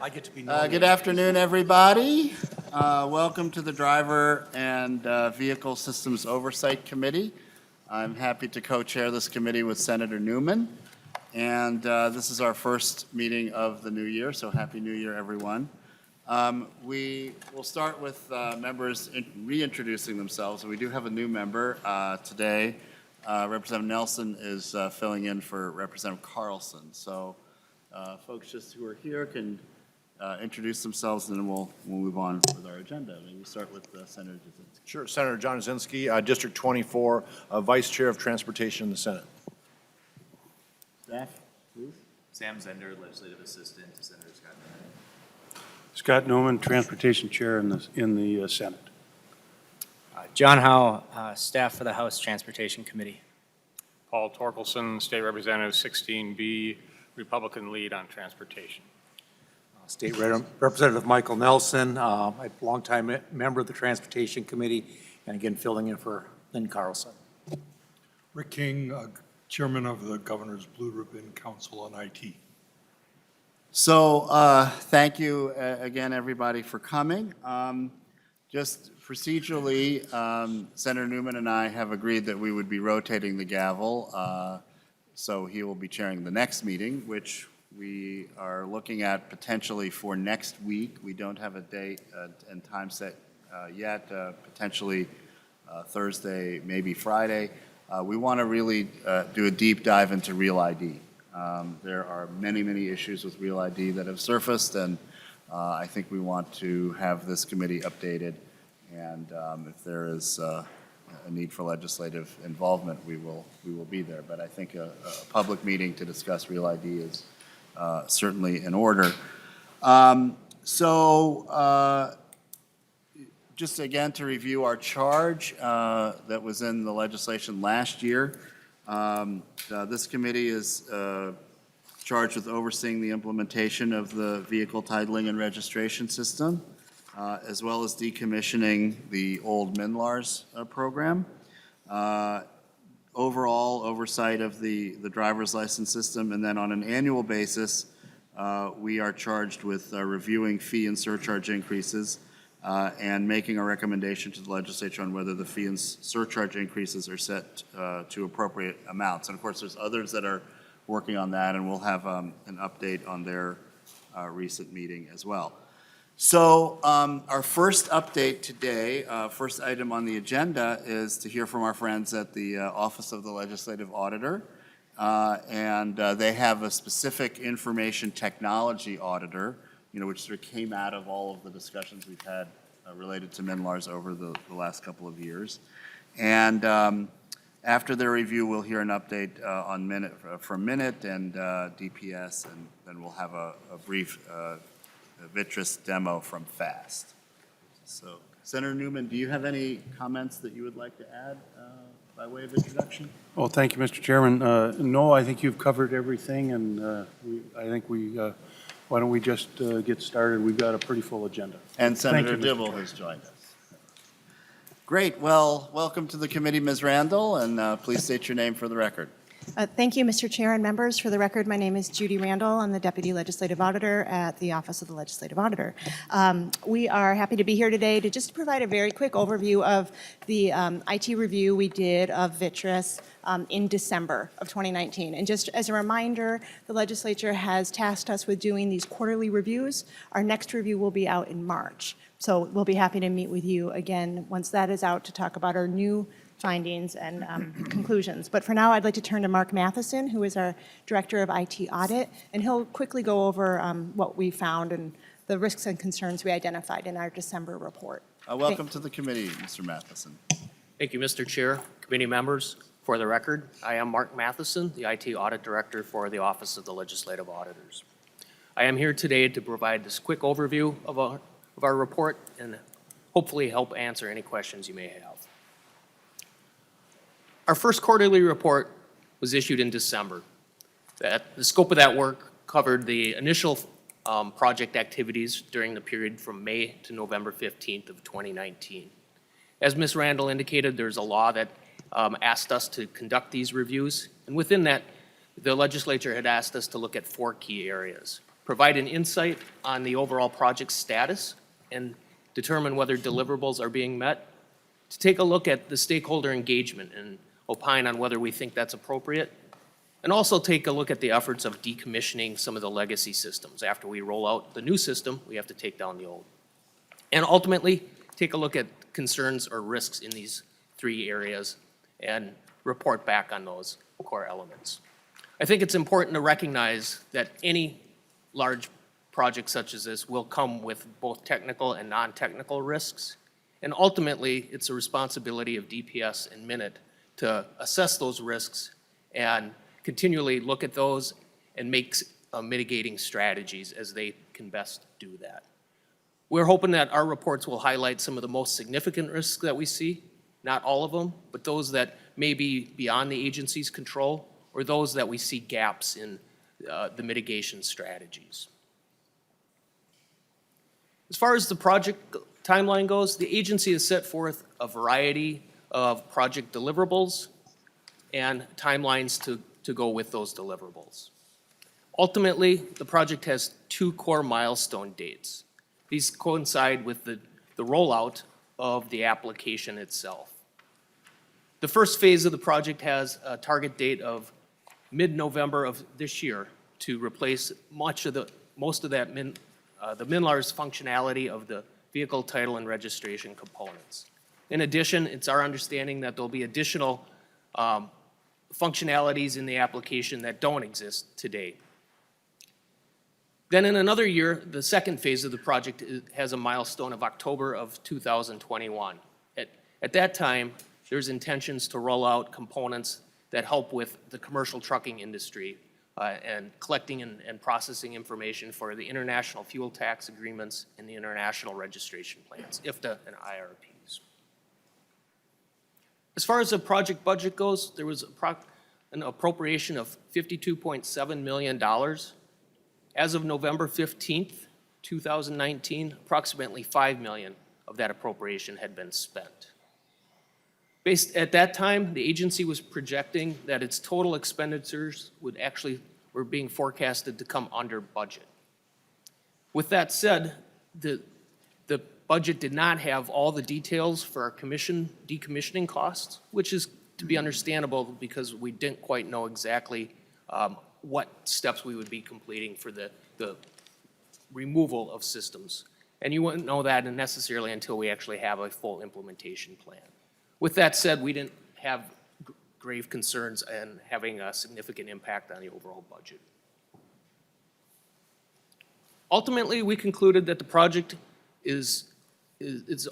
I get to be known. Good afternoon, everybody. Welcome to the Driver and Vehicle Systems Oversight Committee. I'm happy to co-chair this committee with Senator Newman. And this is our first meeting of the new year, so Happy New Year, everyone. We will start with members reintroducing themselves. And we do have a new member today. Representative Nelson is filling in for Representative Carlson. So folks just who are here can introduce themselves, and then we'll move on with our agenda. Maybe start with Senator Jasinski. Sure. Senator John Jasinski, District 24, Vice Chair of Transportation in the Senate. Staff, please. Sam Zender, Legislative Assistant to Senator Scott Newman. Scott Newman, Transportation Chair in the Senate. John Howe, Staff for the House Transportation Committee. Paul Torkelson, State Representative 16B, Republican lead on transportation. State Representative Michael Nelson, a longtime member of the Transportation Committee, and again filling in for Lynn Carlson. Rick King, Chairman of the Governor's Blue Ribbon Council on IT. So thank you again, everybody, for coming. Just procedurally, Senator Newman and I have agreed that we would be rotating the gavel. So he will be chairing the next meeting, which we are looking at potentially for next week. We don't have a date and time set yet, potentially Thursday, maybe Friday. We want to really do a deep dive into Real ID. There are many, many issues with Real ID that have surfaced, and I think we want to have this committee updated. And if there is a need for legislative involvement, we will be there. But I think a public meeting to discuss Real ID is certainly in order. Just again to review our charge that was in the legislation last year. This committee is charged with overseeing the implementation of the vehicle titling and registration system, as well as decommissioning the old MNLARS program. Overall oversight of the driver's license system, and then on an annual basis, we are charged with reviewing fee and surcharge increases and making a recommendation to the legislature on whether the fee and surcharge increases are set to appropriate amounts. And of course, there's others that are working on that, and we'll have an update on their recent meeting as well. So our first update today, first item on the agenda, is to hear from our friends at the Office of the Legislative Auditor. And they have a specific information technology auditor, which sort of came out of all of the discussions we've had related to MNLARS over the last couple of years. And after their review, we'll hear an update on from Minute and DPS, and then we'll have a brief VTRS demo from FAST. So, Senator Newman, do you have any comments that you would like to add by way of introduction? Well, thank you, Mr. Chairman. No, I think you've covered everything, and why don't we just get started? We've got a pretty full agenda. And Senator Dibble has joined us. Great. Well, welcome to the committee, Ms. Randall, and please state your name for the record. Thank you, Mr. Chair and members. For the record, my name is Judy Randall. I'm the Deputy Legislative Auditor at the Office of the Legislative Auditor. We are happy to be here today to just provide a very quick overview of the IT review we did of VTRS in December of 2019. And just as a reminder, the legislature has tasked us with doing these quarterly reviews. Our next review will be out in March. So we'll be happy to meet with you again once that is out to talk about our new findings and conclusions. But for now, I'd like to turn to Mark Matheson, who is our Director of IT Audit, and he'll quickly go over what we found and the risks and concerns we identified in our December report. Welcome to the committee, Mr. Matheson. Thank you, Mr. Chair, committee members. For the record, I am Mark Matheson, the IT Audit Director for the Office of the Legislative Auditors. I am here today to provide this quick overview of our report and hopefully help answer any questions you may have. Our first quarterly report was issued in December. The scope of that work covered the initial project activities during the period from May to November 15th of 2019. As Ms. Randall indicated, there's a law that asked us to conduct these reviews, and within that, the legislature had asked us to look at 4 key areas. provide an insight on the overall project status and determine whether deliverables are being met, to take a look at the stakeholder engagement and opine on whether we think that's appropriate, and also take a look at the efforts of decommissioning some of the legacy systems. After we roll out the new system, we have to take down the old. And ultimately, take a look at concerns or risks in these three areas and report back on those core elements. I think it's important to recognize that any large project such as this will come with both technical and non-technical risks. And ultimately, it's a responsibility of DPS and MN.IT to assess those risks and continually look at those and make mitigating strategies as they can best do that. We're hoping that our reports will highlight some of the most significant risks that we see, not all of them, but those that may be beyond the agency's control or those that we see gaps in the mitigation strategies. As far as the project timeline goes, the agency has set forth a variety of project deliverables and timelines to go with those deliverables. Ultimately, the project has two core milestone dates. These coincide with the rollout of the application itself. The first phase of the project has a target date of mid-November of this year to replace most of the MNLAR's functionality of the vehicle title and registration components. In addition, it's our understanding that there'll be additional functionalities in the application that don't exist today. Then in another year, the second phase of the project has a milestone of October of 2021. At that time, there's intentions to roll out components that help with the commercial trucking industry and collecting and processing information for the international fuel tax agreements and the international registration plans, IFTA and IRPs. As far as the project budget goes, there was an appropriation of $52.7 million. As of November 15th, 2019, approximately $5 million of that appropriation had been spent. At that time, the agency was projecting that its total expenditures were being forecasted to come under budget. With that said, the budget did not have all the details for our decommissioning costs, which is to be understandable because we didn't quite know exactly what steps we would be completing for the removal of systems. And you wouldn't know that necessarily until we actually have a full implementation plan. With that said, we didn't have grave concerns and having a significant impact on the overall budget. Ultimately, we concluded that the project is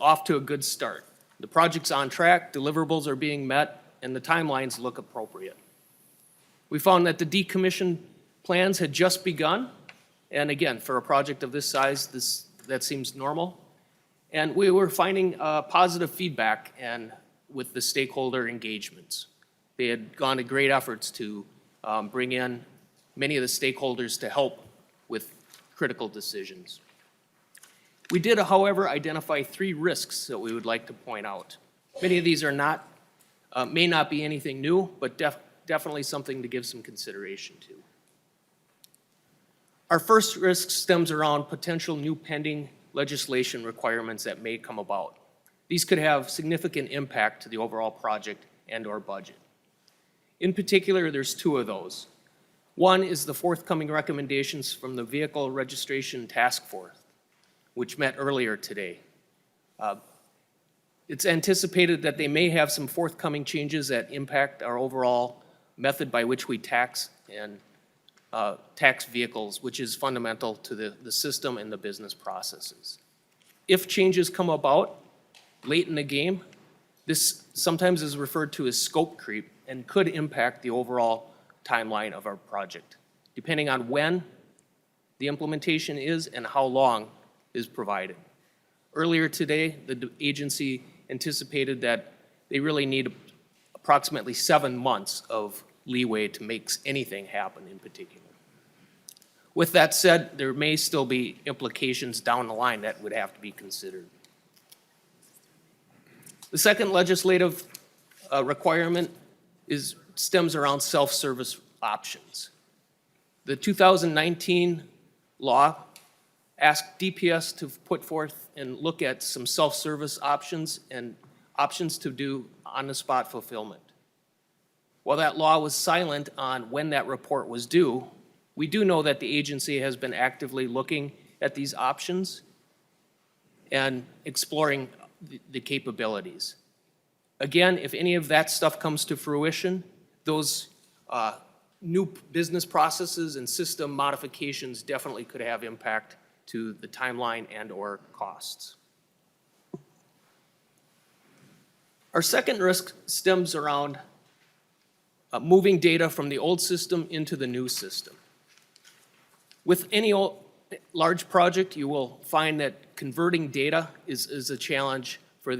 off to a good start. The project's on track, deliverables are being met, and the timelines look appropriate. We found that the decommission plans had just begun, and again, for a project of this size, that seems normal. And we were finding positive feedback and with the stakeholder engagements. They had gone to great efforts to bring in many of the stakeholders to help with critical decisions. We did, however, identify 3 risks that we would like to point out. Many of these are may not be anything new, but definitely something to give some consideration to. Our first risk stems around potential new pending legislation requirements that may come about. These could have significant impact to the overall project and/or budget. In particular, there's 2 of those. One is the forthcoming recommendations from the Vehicle Registration Task Force, which met earlier today. It's anticipated that they may have some forthcoming changes that impact our overall method by which we tax and tax vehicles, which is fundamental to the system and the business processes. If changes come about late in the game, this sometimes is referred to as scope creep and could impact the overall timeline of our project, depending on when the implementation is and how long is provided. Earlier today, the agency anticipated that they really need approximately 7 months of leeway to make anything happen in particular. With that said, there may still be implications down the line that would have to be considered. The second legislative requirement stems around self-service options. The 2019 law asked DPS to put forth and look at some self-service options and options to do on-the-spot fulfillment. While that law was silent on when that report was due, we do know that the agency has been actively looking at these options and exploring the capabilities. Again, if any of that stuff comes to fruition, those new business processes and system modifications definitely could have impact to the timeline and/or costs. Our second risk stems around moving data from the old system into the new system. With any large project, you will find that converting data is a challenge for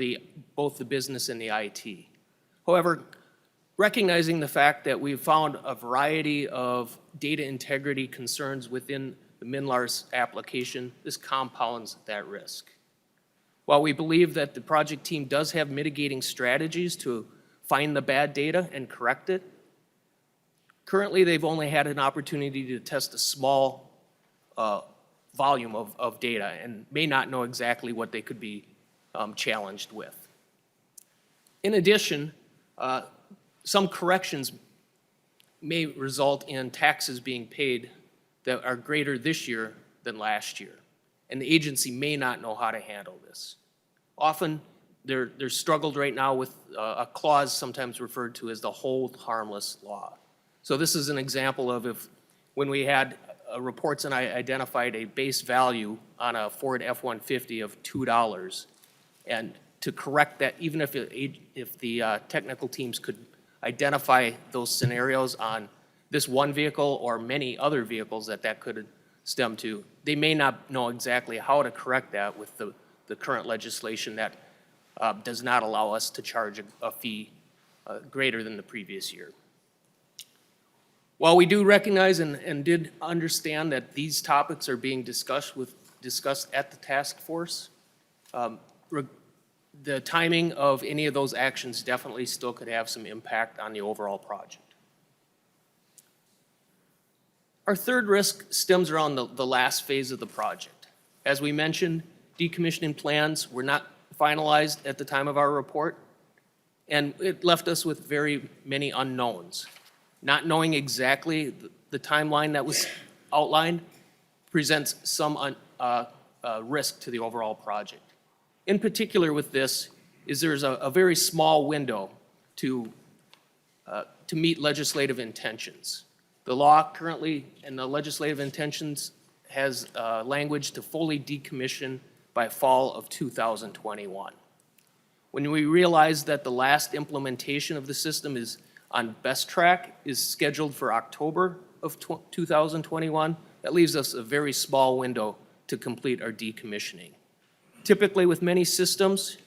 both the business and the IT. However, recognizing the fact that we've found a variety of data integrity concerns within the MNLARS application, this compounds that risk. While we believe that the project team does have mitigating strategies to find the bad data and correct it, currently they've only had an opportunity to test a small volume of data and may not know exactly what they could be challenged with. In addition, some corrections may result in taxes being paid that are greater this year than last year, and the agency may not know how to handle this. Often, they're struggled right now with a clause sometimes referred to as the hold harmless law. So this is an example of when we had reports and I identified a base value on a Ford F-150 of $2, and to correct that, even if the technical teams could identify those scenarios on this one vehicle or many other vehicles that could stem to, they may not know exactly how to correct that with the current legislation that does not allow us to charge a fee greater than the previous year. While we do recognize and did understand that these topics are being discussed at the task force, the timing of any of those actions definitely still could have some impact on the overall project. Our third risk stems around the last phase of the project. As we mentioned, decommissioning plans were not finalized at the time of our report, and it left us with very many unknowns. Not knowing exactly the timeline that was outlined presents some risk to the overall project. In particular with this is there's a very small window to meet legislative intentions. The law currently and the legislative intentions has language to fully decommission by fall of 2021. When we realize that the last implementation of the system is on best track is scheduled for October of 2021, that leaves us a very small window to complete our decommissioning. Typically with many systems,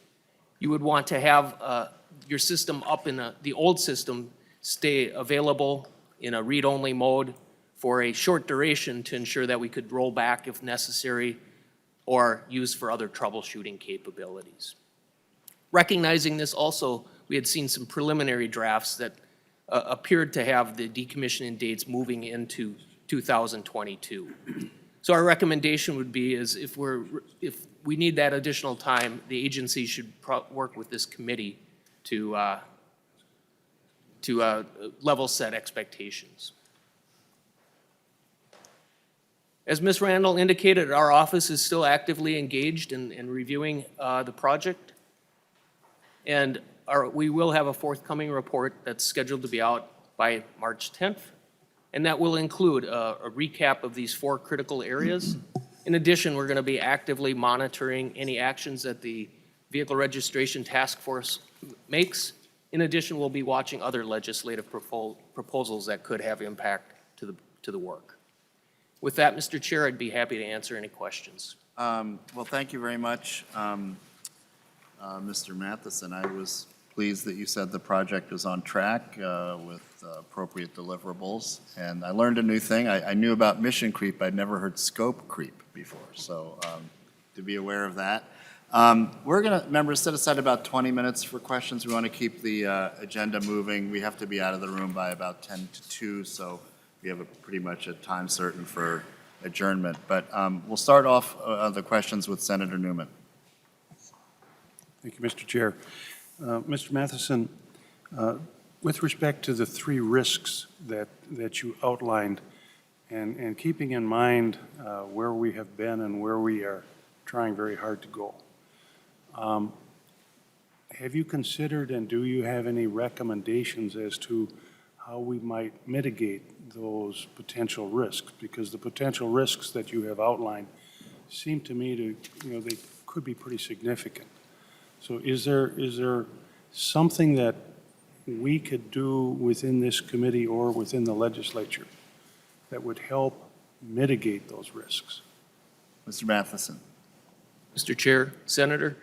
you would want to have your system up in the old system stay available in a read-only mode for a short duration to ensure that we could roll back if necessary or use for other troubleshooting capabilities. Recognizing this also, we had seen some preliminary drafts that appeared to have the decommissioning dates moving into 2022. So our recommendation would be is if we need that additional time, the agency should work with this committee to level set expectations. As Ms. Randall indicated, our office is still actively engaged in reviewing the project. And we will have a forthcoming report that's scheduled to be out by March 10th. And that will include a recap of these 4 critical areas. In addition, we're going to be actively monitoring any actions that the Vehicle Registration Task Force makes. In addition, we'll be watching other legislative proposals that could have impact to the work. With that, Mr. Chair, I'd be happy to answer any questions. Well, thank you very much, Mr. Matheson. I was pleased that you said the project was on track with appropriate deliverables. And I learned a new thing. I knew about mission creep. I'd never heard scope creep before. So to be aware of that. We're going to, members, set aside about 20 minutes for questions. We want to keep the agenda moving. We have to be out of the room by about 10 to 2, so we have pretty much a time certain for adjournment. But we'll start off the questions with Senator Newman. Thank you, Mr. Chair. Mr. Matheson, with respect to the three risks that you outlined, and keeping in mind where we have been and where we are trying very hard to go, have you considered and do you have any recommendations as to how we might mitigate those potential risks? Because the potential risks that you have outlined seem to me to, they could be pretty significant. So is there something that we could do within this committee or within the legislature that would help mitigate those risks? Mr. Matheson. Mr. Chair, Senator,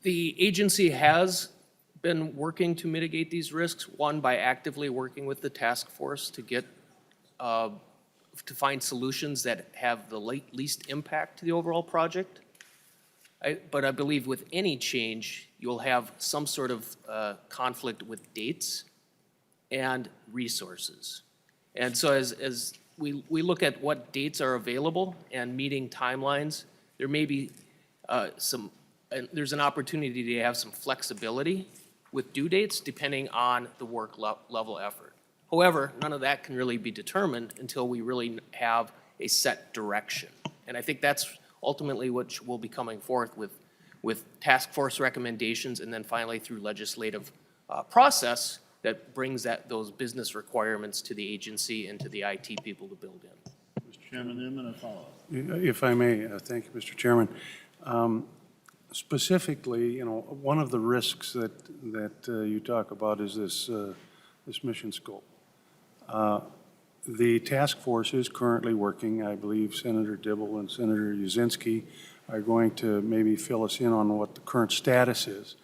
the agency has been working to mitigate these risks, one, by actively working with the task force to get, to find solutions that have the least impact to the overall project. But I believe with any change, you'll have some sort of conflict with dates and resources. And so as we look at what dates are available and meeting timelines, there may be there's an opportunity to have some flexibility with due dates depending on the work level effort. However, none of that can really be determined until we really have a set direction. And I think that's ultimately what will be coming forth with task force recommendations and then finally through legislative process that brings those business requirements to the agency and to the IT people to build in. Mr. Chairman Newman, a follow-up. If I may, thank you, Mr. Chairman. Specifically, one of the risks that you talk about is this mission scope. The task force is currently working. I believe Senator Dibble and Senator Uzinski are going to maybe fill us in on what the current status is.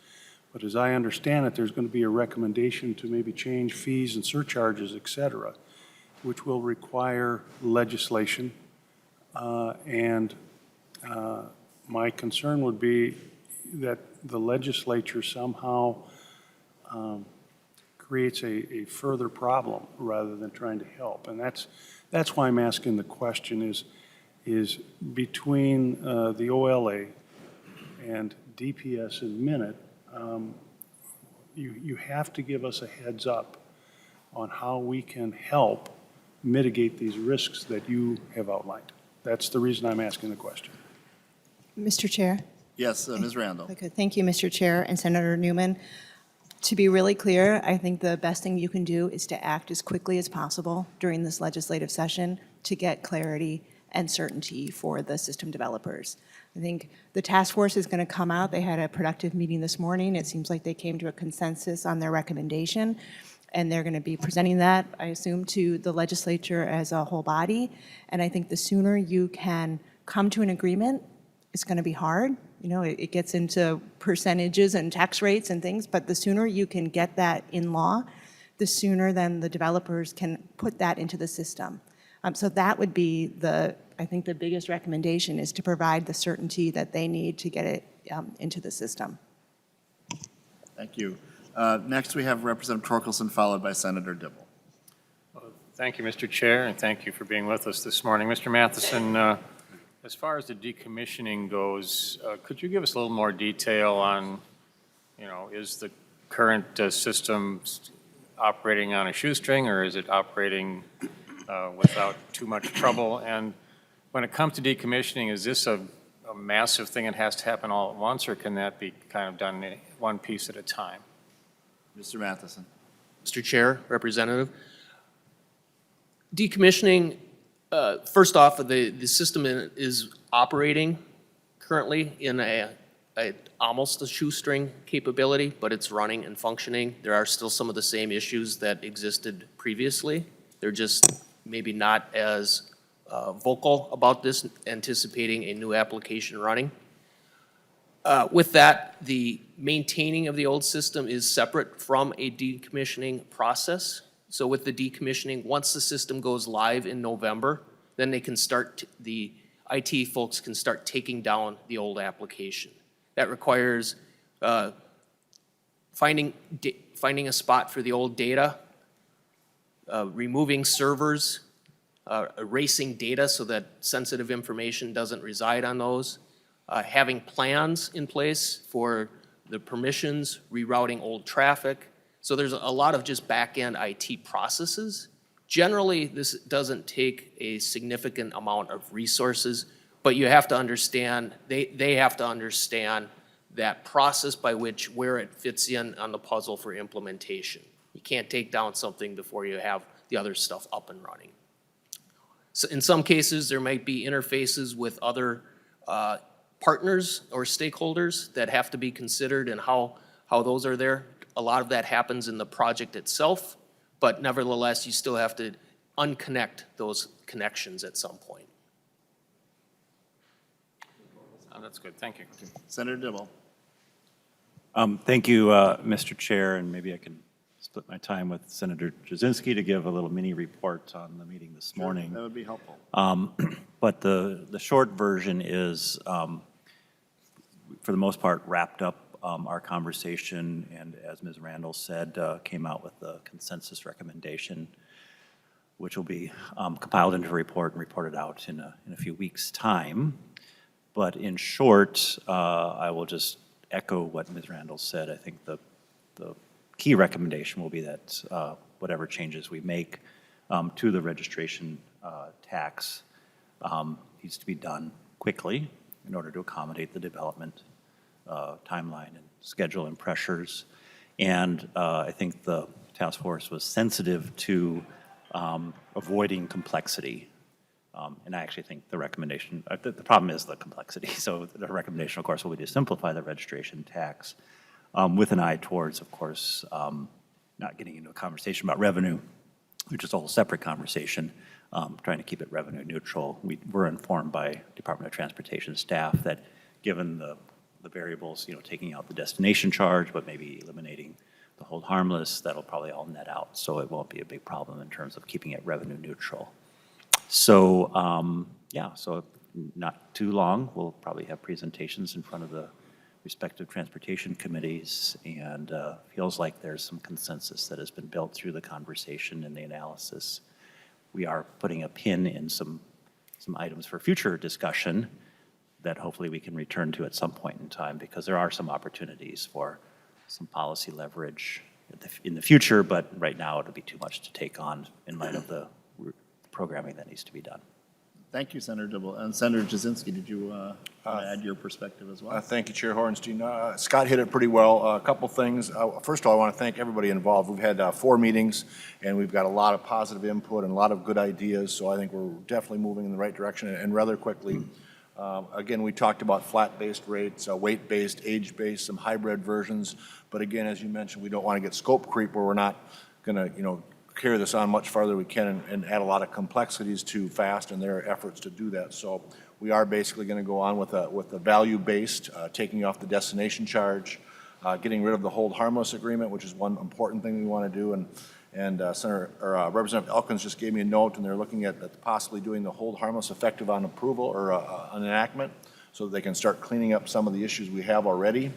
But as I understand it, there's going to be a recommendation to maybe change fees and surcharges, et cetera, which will require legislation. My concern would be that the legislature somehow creates a further problem rather than trying to help. And that's why I'm asking the question is between the OLA and DPS and Minute, you have to give us a heads up on how we can help mitigate these risks that you have outlined. That's the reason I'm asking the question. Mr. Chair? Yes, Ms. Randall. Okay, thank you, Mr. Chair and Senator Newman. To be really clear, I think the best thing you can do is to act as quickly as possible during this legislative session to get clarity and certainty for the system developers. I think the task force is going to come out. They had a productive meeting this morning. It seems like they came to a consensus on their recommendation, and they're going to be presenting that, I assume, to the legislature as a whole body. And I think the sooner you can come to an agreement, it's going to be hard. It gets into percentages and tax rates and things, but the sooner you can get that in law, the sooner then the developers can put that into the system. So that would be I think the biggest recommendation is to provide the certainty that they need to get it into the system. Thank you. Next, we have Representative Torkelson, followed by Senator Dibble. Thank you, Mr. Chair, and thank you for being with us this morning. Mr. Matheson, as far as the decommissioning goes, could you give us a little more detail on, is the current system operating on a shoestring, or is it operating without too much trouble? And when it comes to decommissioning, is this a massive thing that has to happen all at once, or can that be kind of done one piece at a time? Mr. Matheson. Mr. Chair, Representative, decommissioning, first off, the system is operating currently in almost a shoestring capability, but it's running and functioning. There are still some of the same issues that existed previously. They're just maybe not as vocal about this, anticipating a new application running. With that, the maintaining of the old system is separate from a decommissioning process. So with the decommissioning, once the system goes live in November, then they can start, the IT folks can start taking down the old application. That requires finding a spot for the old data, removing servers, erasing data so that sensitive information doesn't reside on those, having plans in place for the permissions, rerouting old traffic. So there's a lot of just back-end IT processes. Generally, this doesn't take a significant amount of resources, but you have to understand, they have to understand that process by which, where it fits in on the puzzle for implementation. You can't take down something before you have the other stuff up and running. So in some cases, there might be interfaces with other partners or stakeholders that have to be considered and how those are there. A lot of that happens in the project itself, but nevertheless, you still have to unconnect those connections at some point. Oh, that's good, thank you. Senator Dibble. Thank you, Mr. Chair, and maybe I can split my time with Senator Jasinski to give a little mini report on the meeting this morning. That would be helpful. But the short version is, for the most part, wrapped up our conversation, and as Ms. Randall said, came out with a consensus recommendation, which will be compiled into a report and reported out in a few weeks' time. But in short, I will just echo what Ms. Randall said. I think the key recommendation will be that whatever changes we make to the registration tax needs to be done quickly in order to accommodate the development timeline and schedule and pressures. And I think the task force was sensitive to avoiding complexity. And I actually think the recommendation, the problem is the complexity. So the recommendation, of course, will be to simplify the registration tax with an eye towards, of course, not getting into a conversation about revenue, which is a whole separate conversation, trying to keep it revenue neutral. We were informed by Department of Transportation staff that given the variables, taking out the destination charge, but maybe eliminating the hold harmless, that'll probably all net out. So it won't be a big problem in terms of keeping it revenue neutral. So, yeah, so not too long. We'll probably have presentations in front of the respective transportation committees, and feels like there's some consensus that has been built through the conversation and the analysis. We are putting a pin in some items for future discussion that hopefully we can return to at some point in time, because there are some opportunities for some policy leverage in the future, but right now it'll be too much to take on in light of the programming that needs to be done. Thank you, Senator Dibble. And Senator Jasinski, did you add your perspective as well? Thank you, Chair Horenstein. Scott hit it pretty well. A couple things. First of all, I want to thank everybody involved. We've had 4 meetings, and we've got a lot of positive input and a lot of good ideas, so I think we're definitely moving in the right direction and rather quickly. Again, we talked about flat-based rates, weight-based, age-based, some hybrid versions, but again, as you mentioned, we don't want to get scope creep where we're not going to, carry this on much farther we can and add a lot of complexities to FAST and their efforts to do that. So we are basically going to go on with a value-based, taking off the destination charge, getting rid of the hold harmless agreement, which is one important thing we want to do. And Representative Elkins just gave me a note, and they're looking at possibly doing the hold harmless effective on approval or an enactment, so that they can start cleaning up some of the issues we have already.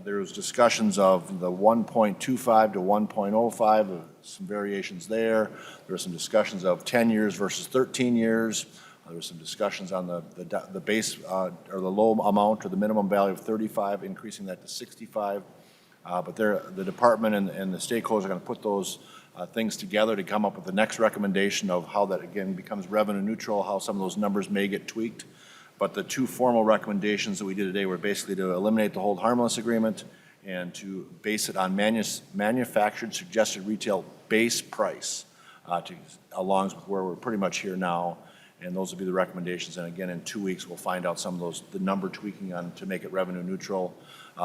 There's discussions of the 1.25 to 1.05, some variations there. There are some discussions of 10 years versus 13 years. There were some discussions on the base or the low amount or the minimum value of 35, increasing that to 65. But the department and the stakeholders are going to put those things together to come up with the next recommendation of how that, again, becomes revenue neutral, how some of those numbers may get tweaked. But the 2 formal recommendations that we did today were basically to eliminate the hold harmless agreement and to base it on manufactured suggested retail base price, along with where we're pretty much here now. And those will be the recommendations. And again, in 2 weeks, we'll find out some of those, the number tweaking on to make it revenue neutral.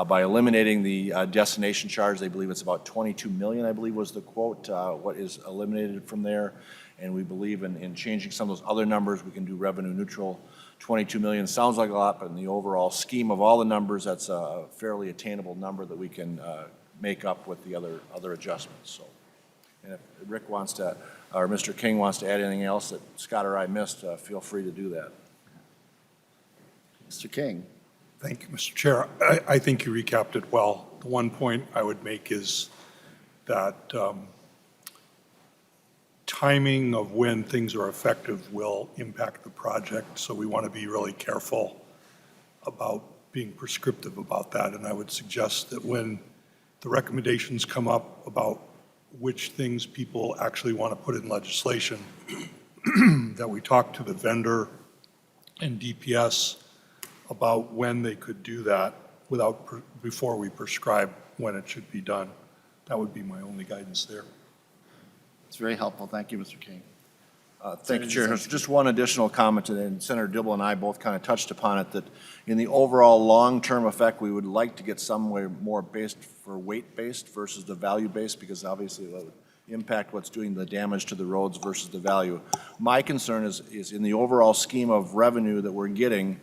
By eliminating the destination charge, they believe it's about 22 million, I believe was the quote, what is eliminated from there. And we believe in changing some of those other numbers, we can do revenue neutral. 22 million sounds like a lot, but in the overall scheme of all the numbers, that's a fairly attainable number that we can make up with the other adjustments. So, and if Rick wants to, or Mr. King wants to add anything else that Scott or I missed, feel free to do that. Mr. King. Thank you, Mr. Chair. I think you recapped it well. The one point I would make is that timing of when things are effective will impact the project, so we want to be really careful about being prescriptive about that. And I would suggest that when the recommendations come up about which things people actually want to put in legislation, that we talk to the vendor and DPS about when they could do that before we prescribe when it should be done. That would be my only guidance there. It's very helpful. Thank you, Mr. King. Thank you, Chair. Just one additional comment, and Senator Dibble and I both kind of touched upon it, that in the overall long-term effect, we would like to get somewhere more based for weight-based versus the value-based, because obviously that would impact what's doing the damage to the roads versus the value. My concern is in the overall scheme of revenue that we're getting,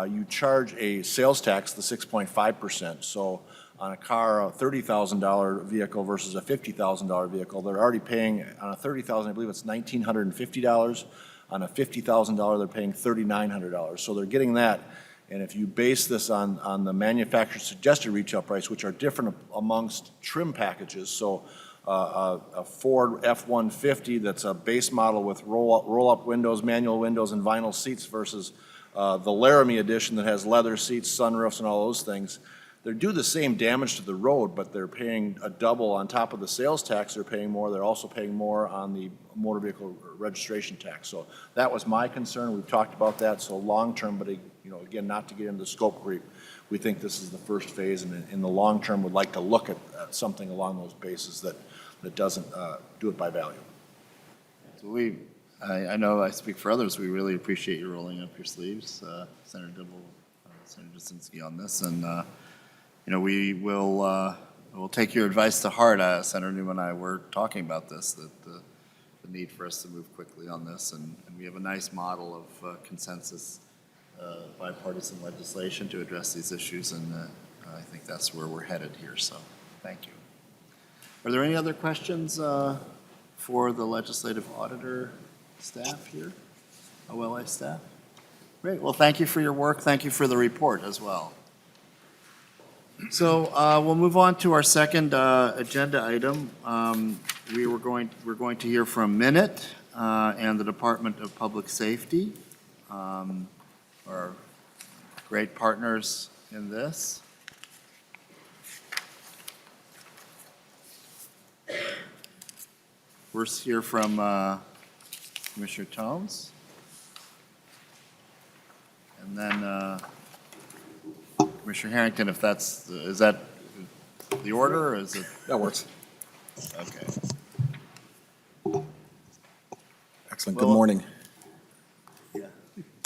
you charge a sales tax, the 6.5%. So on a car, a $30,000 vehicle versus a $50,000 vehicle, they're already paying, on a $30,000, I believe it's $1,950. On a $50,000, they're paying $3,900. So they're getting that. And if you base this on the manufacturer's suggested retail price, which are different amongst trim packages, so a Ford F-150 that's a base model with roll-up windows, manual windows, and vinyl seats versus the Laramie edition that has leather seats, sunroofs, and all those things, they do the same damage to the road, but they're paying a double on top of the sales tax. They're paying more. They're also paying more on the motor vehicle registration tax. So that was my concern. We've talked about that. So long term, but again, not to get into scope creep, we think this is the first phase, and in the long term, would like to look at something along those bases that doesn't do it by value. So I know I speak for others. We really appreciate you rolling up your sleeves, Senator Dibble, Senator Jasinski on this, and we'll take your advice to heart. Senator Newman and I were talking about this, that the need for us to move quickly on this, and we have a nice model of consensus bipartisan legislation to address these issues, and I think that's where we're headed here, so thank you. Are there any other questions for the legislative auditor staff here, OLA staff? Great, well, thank you for your work. Thank you for the report as well. So we'll move on to our second agenda item. We're going to hear from MN.IT and the Department of Public Safety, our great partners in this. We're here from Commissioner Tomes, and then Commissioner Harrington, if is that the order, or is it? That works. Okay. Excellent. Good morning.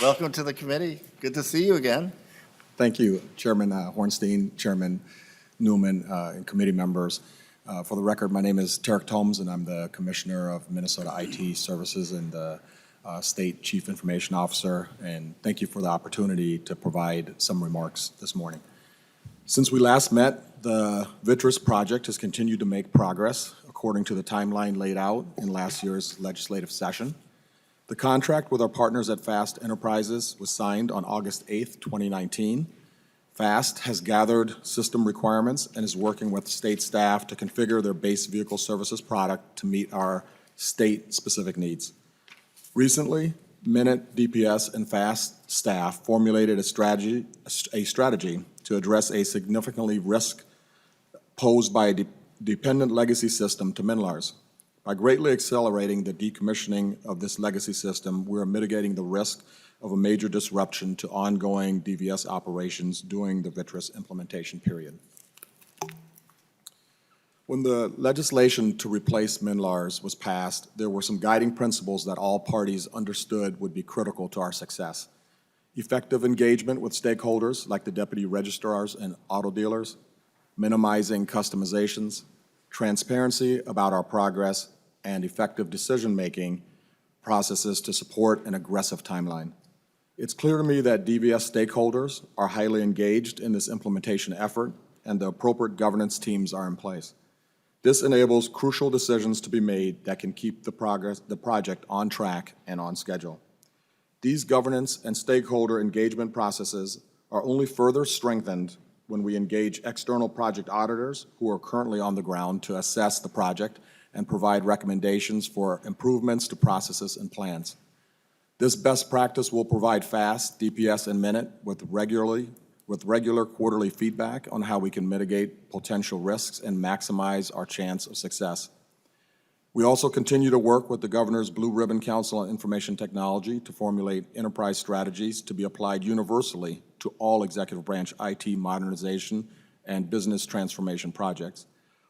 Welcome to the committee. Good to see you again. Thank you, Chairman Hornstein, Chairman Newman, and committee members. For the record, my name is Tarek Tomes, and I'm the Commissioner of Minnesota IT Services and the State Chief Information Officer, and thank you for the opportunity to provide some remarks this morning. Since we last met, the VTRS project has continued to make progress according to the timeline laid out in last year's legislative session. The contract with our partners at FAST Enterprises was signed on August 8th, 2019. FAST has gathered system requirements and is working with state staff to configure their base vehicle services product to meet our state-specific needs. Recently, MN.IT, DPS, and FAST staff formulated a strategy to address a significantly risk posed by a dependent legacy system to MNLARS. By greatly accelerating the decommissioning of this legacy system, we are mitigating the risk of a major disruption to ongoing DVS operations during the VTRS implementation period. When the legislation to replace MNLARS was passed, there were some guiding principles that all parties understood would be critical to our success. Effective engagement with stakeholders like the deputy registrars and auto dealers, minimizing customizations, transparency about our progress, and effective decision-making processes to support an aggressive timeline. It's clear to me that DVS stakeholders are highly engaged in this implementation effort, and the appropriate governance teams are in place. This enables crucial decisions to be made that can keep the project on track and on schedule. These governance and stakeholder engagement processes are only further strengthened when we engage external project auditors who are currently on the ground to assess the project and provide recommendations for improvements to processes and plans. This best practice will provide fast DPS and Minute with regular quarterly feedback on how we can mitigate potential risks and maximize our chance of success. We also continue to work with the Governor's Blue Ribbon Council on Information Technology to formulate enterprise strategies to be applied universally to all executive branch IT modernization and business transformation projects.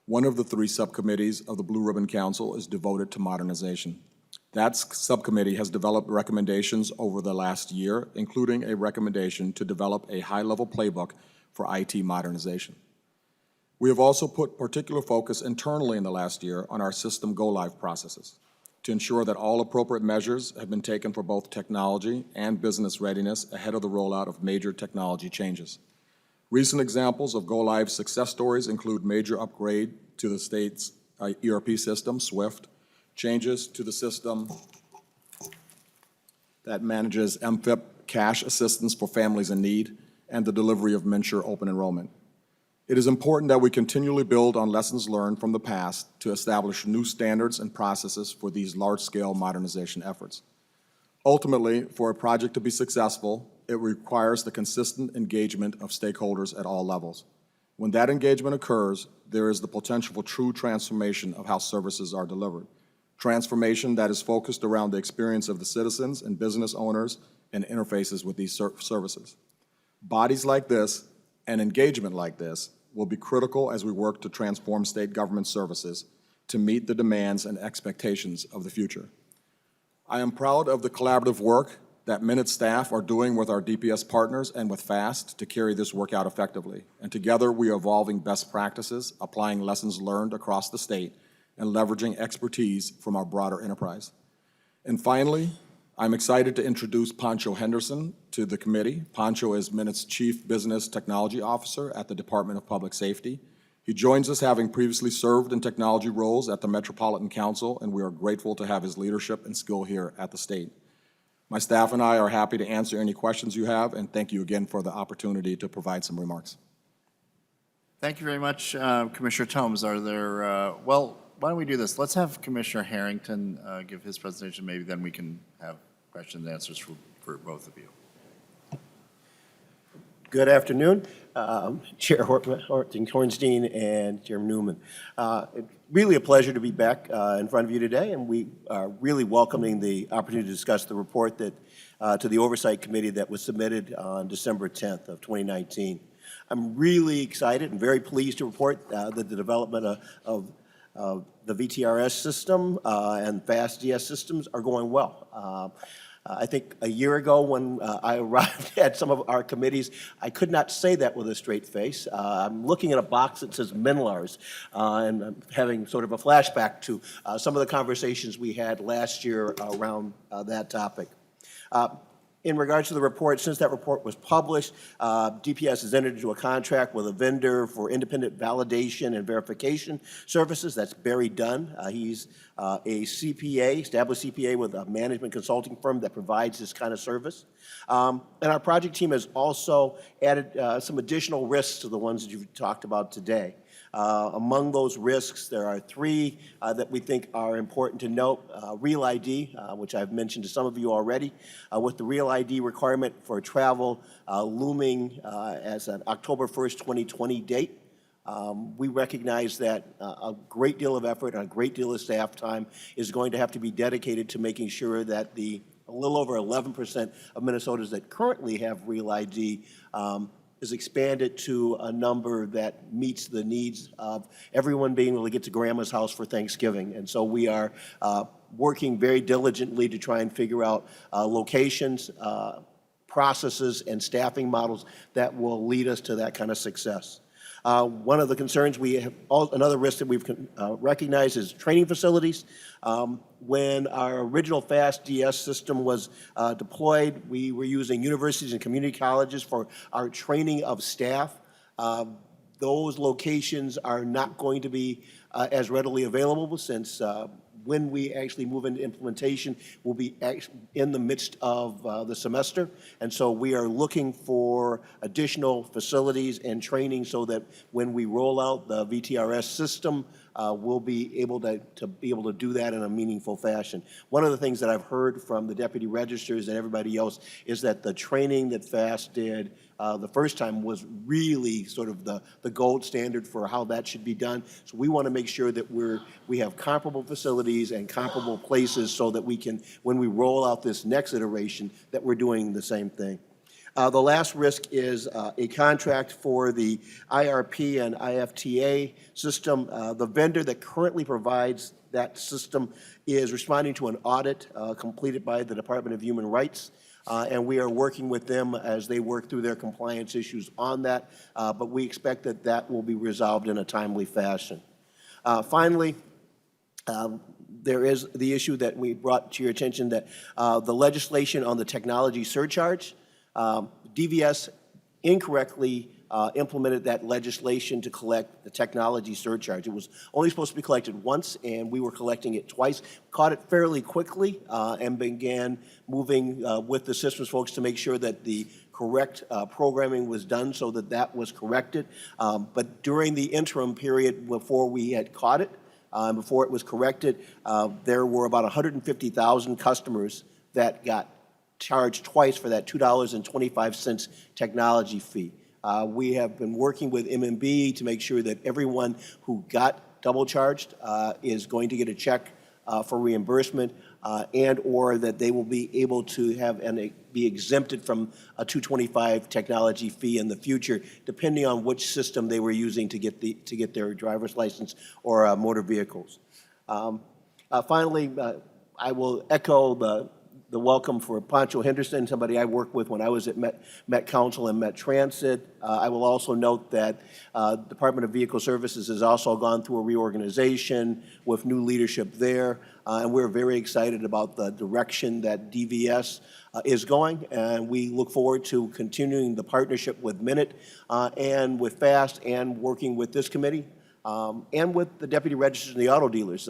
One of the 3 subcommittees of the Blue Ribbon Council is devoted to modernization. That subcommittee has developed recommendations over the last year, including a recommendation to develop a high-level playbook for IT modernization. We have also put particular focus internally in the last year on our system go-live processes to ensure that all appropriate measures have been taken for both technology and business readiness ahead of the rollout of major technology changes. Recent examples of go-live success stories include major upgrade to the state's ERP system, SWIFT, changes to the system that manages MFIP cash assistance for families in need, and the delivery of MNsure open enrollment. It is important that we continually build on lessons learned from the past to establish new standards and processes for these large-scale modernization efforts. Ultimately, for a project to be successful, it requires the consistent engagement of stakeholders at all levels. When that engagement occurs, there is the potential for true transformation of how services are delivered. Transformation that is focused around the experience of the citizens and business owners and interfaces with these services. Bodies like this and engagement like this will be critical as we work to transform state government services to meet the demands and expectations of the future. I am proud of the collaborative work that Minute staff are doing with our DPS partners and with FAST to carry this work out effectively. And together we are evolving best practices, applying lessons learned across the state, and leveraging expertise from our broader enterprise. And finally, I'm excited to introduce Pancho Henderson to the committee. Pancho is Minute's Chief Business Technology Officer at the Department of Public Safety. He joins us having previously served in technology roles at the Metropolitan Council, and we are grateful to have his leadership and skill here at the state. My staff and I are happy to answer any questions you have, and thank you again for the opportunity to provide some remarks. Thank you very much, Commissioner Tomes. Are there, well, why don't we do this? Let's have Commissioner Harrington give his presentation. Maybe then we can have questions and answers for both of you. Good afternoon, Chair Hornstein and Chairman Newman. It's really a pleasure to be back in front of you today, and we are really welcoming the opportunity to discuss the report that to the Oversight Committee that was submitted on December 10th of 2019. I'm really excited and very pleased to report that the development of the VTRS system and FAST-DS systems are going well. I think a year ago when I arrived at some of our committees, I could not say that with a straight face. I'm looking at a box that says MNLARS, and I'm having sort of a flashback to some of the conversations we had last year around that topic. In regards to the report, since that report was published, DPS has entered into a contract with a vendor for independent validation and verification services. That's Barry Dunn. He's a CPA, established CPA with a management consulting firm that provides this kind of service. And our project team has also added some additional risks to the ones that you've talked about today. Among those risks, there are 3 that we think are important to note. Real ID, which I've mentioned to some of you already, with the Real ID requirement for travel looming as an October 1st, 2020 date. We recognize that a great deal of effort and a great deal of staff time is going to have to be dedicated to making sure that a little over 11% of Minnesotans that currently have Real ID is expanded to a number that meets the needs of everyone being able to get to grandma's house for Thanksgiving. And so we are working very diligently to try and figure out locations, processes, and staffing models that will lead us to that kind of success. One of the concerns we have, another risk that we've recognized is training facilities. When our original FAST-DS system was deployed, we were using universities and community colleges for our training of staff. Those locations are not going to be as readily available since when we actually move into implementation, we'll be in the midst of the semester. And so we are looking for additional facilities and training so that when we roll out the VTRS system we'll be able to do that in a meaningful fashion. One of the things that I've heard from the deputy registers and everybody else is that the training that FAST did the first time was really sort of the gold standard for how that should be done. So we want to make sure that we have comparable facilities and comparable places so that we can, when we roll out this next iteration, that we're doing the same thing. The last risk is a contract for the IRP and IFTA system. The vendor that currently provides that system is responding to an audit completed by the Department of Human Rights. And we are working with them as they work through their compliance issues on that, but we expect that that will be resolved in a timely fashion. Finally, there is the issue that we brought to your attention that the legislation on the technology surcharge, DVS incorrectly implemented that legislation to collect the technology surcharge. It was only supposed to be collected once, and we were collecting it twice. Caught it fairly quickly and began moving with the systems folks to make sure that the correct programming was done so that that was corrected. But during the interim period before we had caught it, before it was corrected, there were about 150,000 customers that got charged twice for that $2.25 technology fee. We have been working with MNB to make sure that everyone who got double charged is going to get a check for reimbursement and or that they will be able to have and be exempted from a $2.25 technology fee in the future, depending on which system they were using to get their driver's license or motor vehicles. Finally, I will echo the welcome for Pancho Henderson, somebody I worked with when I was at Met Council and Met Transit. I will also note that Department of Vehicle Services has also gone through a reorganization with new leadership there, and we're very excited about the direction that DVS is going, and we look forward to continuing the partnership with MN.IT and with FAST and working with this committee. And with the deputy registers and the auto dealers.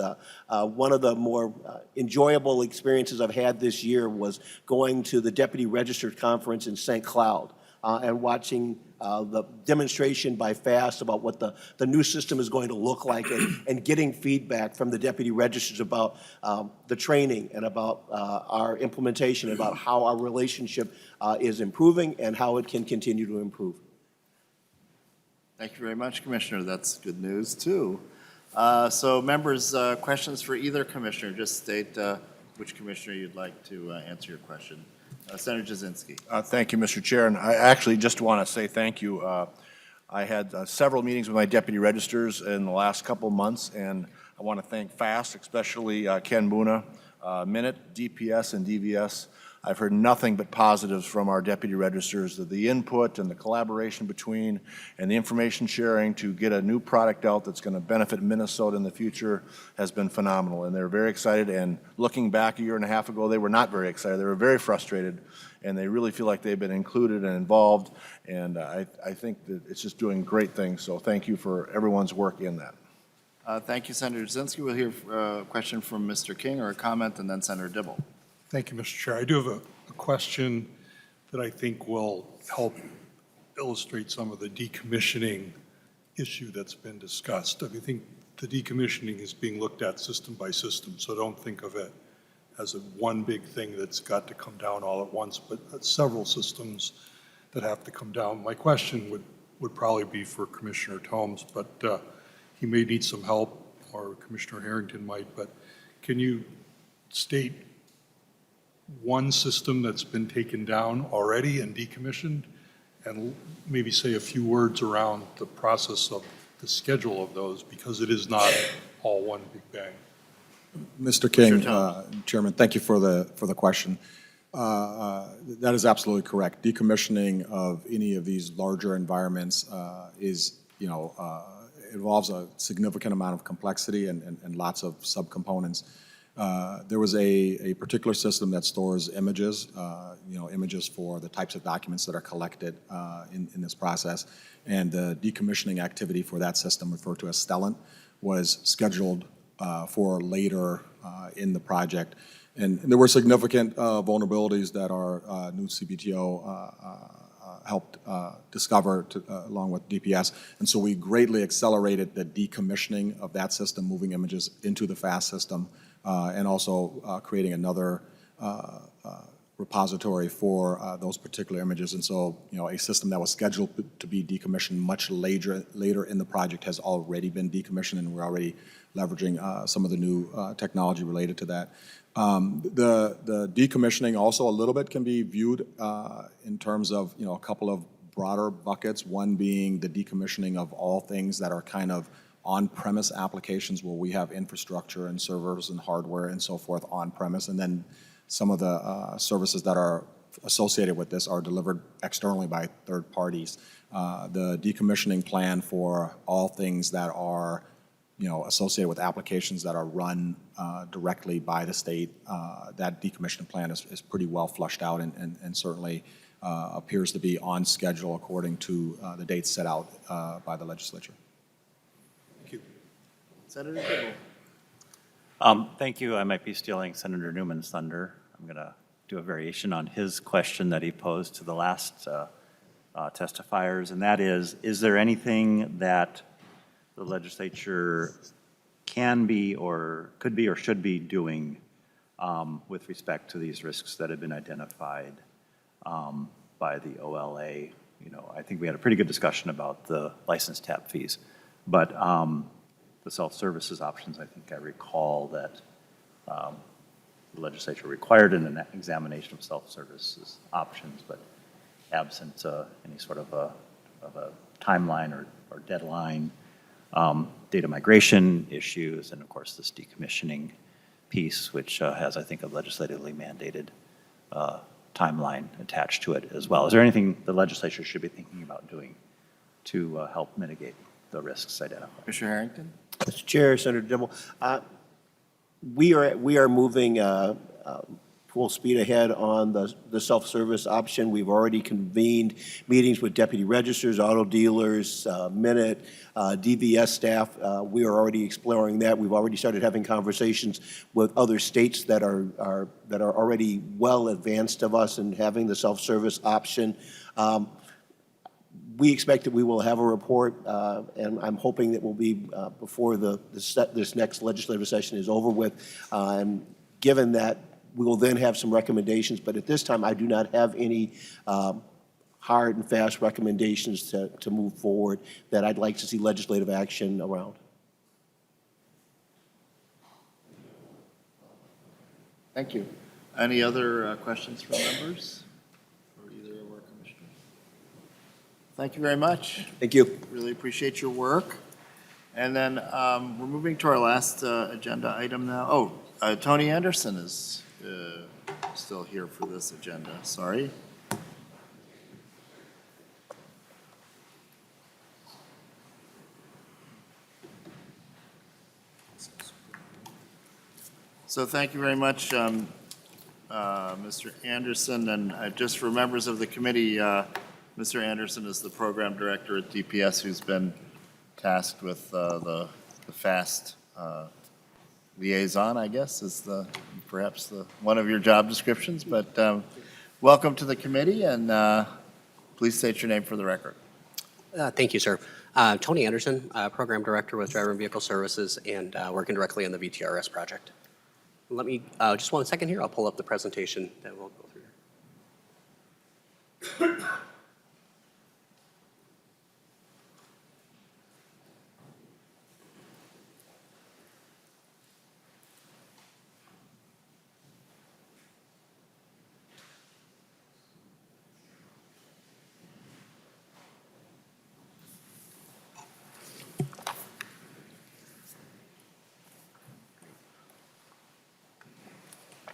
One of the more enjoyable experiences I've had this year was going to the deputy register conference in St. Cloud and watching the demonstration by FAST about what the new system is going to look like and getting feedback from the deputy registers about the training and about our implementation, about how our relationship is improving and how it can continue to improve. Thank you very much, Commissioner. That's good news, too. So members, questions for either commissioner. Just state which commissioner you'd like to answer your question. Senator Jasinski. Thank you, Mr. Chair. And I actually just want to say thank you. I had several meetings with my deputy registers in the last couple of months, and I want to thank FAST, especially Ken Buna, MN.IT, DPS, and DVS. I've heard nothing but positives from our deputy registers. The input and the collaboration between and the information sharing to get a new product out that's going to benefit Minnesota in the future has been phenomenal. And they're very excited. And looking back a year and a half ago, they were not very excited. They were very frustrated. And they really feel like they've been included and involved. And I think that it's just doing great things. So thank you for everyone's work in that. Thank you, Senator Jasinski. We'll hear a question from Mr. King or a comment, and then Senator Dibble. Thank you, Mr. Chair. I do have a question that I think will help illustrate some of the decommissioning issue that's been discussed. I think the decommissioning is being looked at system by system, so don't think of it as a one big thing that's got to come down all at once, but several systems that have to come down. My question would probably be for Commissioner Tomes, but he may need some help, or Commissioner Harrington might, but can you state one system that's been taken down already and decommissioned, and maybe say a few words around the process of the schedule of those, because it is not all one big bang. Mr. King, Chairman, thank you for the question. That is absolutely correct. Decommissioning of any of these larger environments involves a significant amount of complexity and lots of subcomponents. There was a particular system that stores images, images for the types of documents that are collected in this process. And the decommissioning activity for that system, referred to as Stellant, was scheduled for later in the project. And there were significant vulnerabilities that our new CBTO helped discover along with DPS. And so we greatly accelerated the decommissioning of that system, moving images into the FAST system, and also creating another repository for those particular images. And so, a system that was scheduled to be decommissioned much later in the project has already been decommissioned, and we're already leveraging some of the new technology related to that. The decommissioning also a little bit can be viewed in terms of, a couple of broader buckets, one being the decommissioning of all things that are kind of on-premise applications where we have infrastructure and servers and hardware and so forth on-premise, and then some of the services that are associated with this are delivered externally by third parties. The decommissioning plan for all things that are, associated with applications that are run directly by the state, that decommissioning plan is pretty well flushed out and certainly appears to be on schedule according to the dates set out by the legislature. Thank you. Senator Dibble. Thank you. I might be stealing Senator Newman's thunder. I'm going to do a variation on his question that he posed to the last testifiers, and that is there anything that the legislature can be or could be or should be doing with respect to these risks that have been identified by the OLA? I think we had a pretty good discussion about the license tap fees, but the self-services options, I think I recall that the legislature required an examination of self-services options, but absent any sort of a timeline or deadline, data migration issues, and of course this decommissioning piece, which has, I think, a legislatively mandated timeline attached to it as well. Is there anything the legislature should be thinking about doing to help mitigate the risks identified? Commissioner Harrington. Mr. Chair, Senator Dibble, we are moving full speed ahead on the self-service option. We've already convened meetings with deputy registers, auto dealers, MN.IT, DVS staff. We are already exploring that. We've already started having conversations with other states that are already well advanced of us in having the self-service option. We expect that we will have a report, and I'm hoping that will be before this next legislative session is over with. And given that, we will then have some recommendations, but at this time, I do not have any hard and fast recommendations to move forward that I'd like to see legislative action around. Thank you. Any other questions from members? For either of our commissioners? Thank you very much. Thank you. Really appreciate your work. And then we're moving to our last agenda item now. Oh, Tony Anderson is still here for this agenda. Sorry. So thank you very much, Mr. Anderson. And just for members of the committee, Mr. Anderson is the program director at DPS who's been tasked with the FAST liaison, I guess, is perhaps one of your job descriptions. But welcome to the committee, and please state your name for the record. Thank you, sir. Tony Anderson, Program Director with Driver and Vehicle Services, and working directly on the VTRS project. Let me, just 1 second here, I'll pull up the presentation that we'll go through.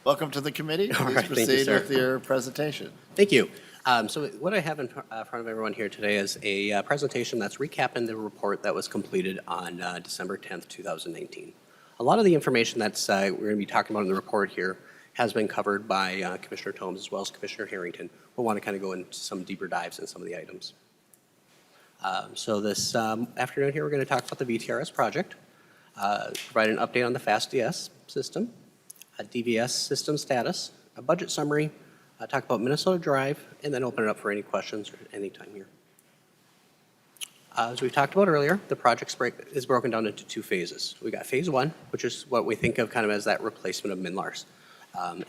Welcome to the committee. Please right, thank you, proceed sir. with your presentation. Thank you. So what I have in front of everyone here today is a presentation that's recapping the report that was completed on December 10th, 2019. A lot of the information that's we're going to be talking about in the report here has been covered by Commissioner Tomes as well as Commissioner Harrington. We'll want to kind of go into some deeper dives in some of the items. So this afternoon here, we're going to talk about the VTRS project, provide an update on the FAST-DS system, a DVS system status, a budget summary, talk about Minnesota Drive, and then open it up for any questions or any time here. As we talked about earlier, the project is broken down into 2 phases. We got phase 1, which is what we think of kind of as that replacement of MNLARS.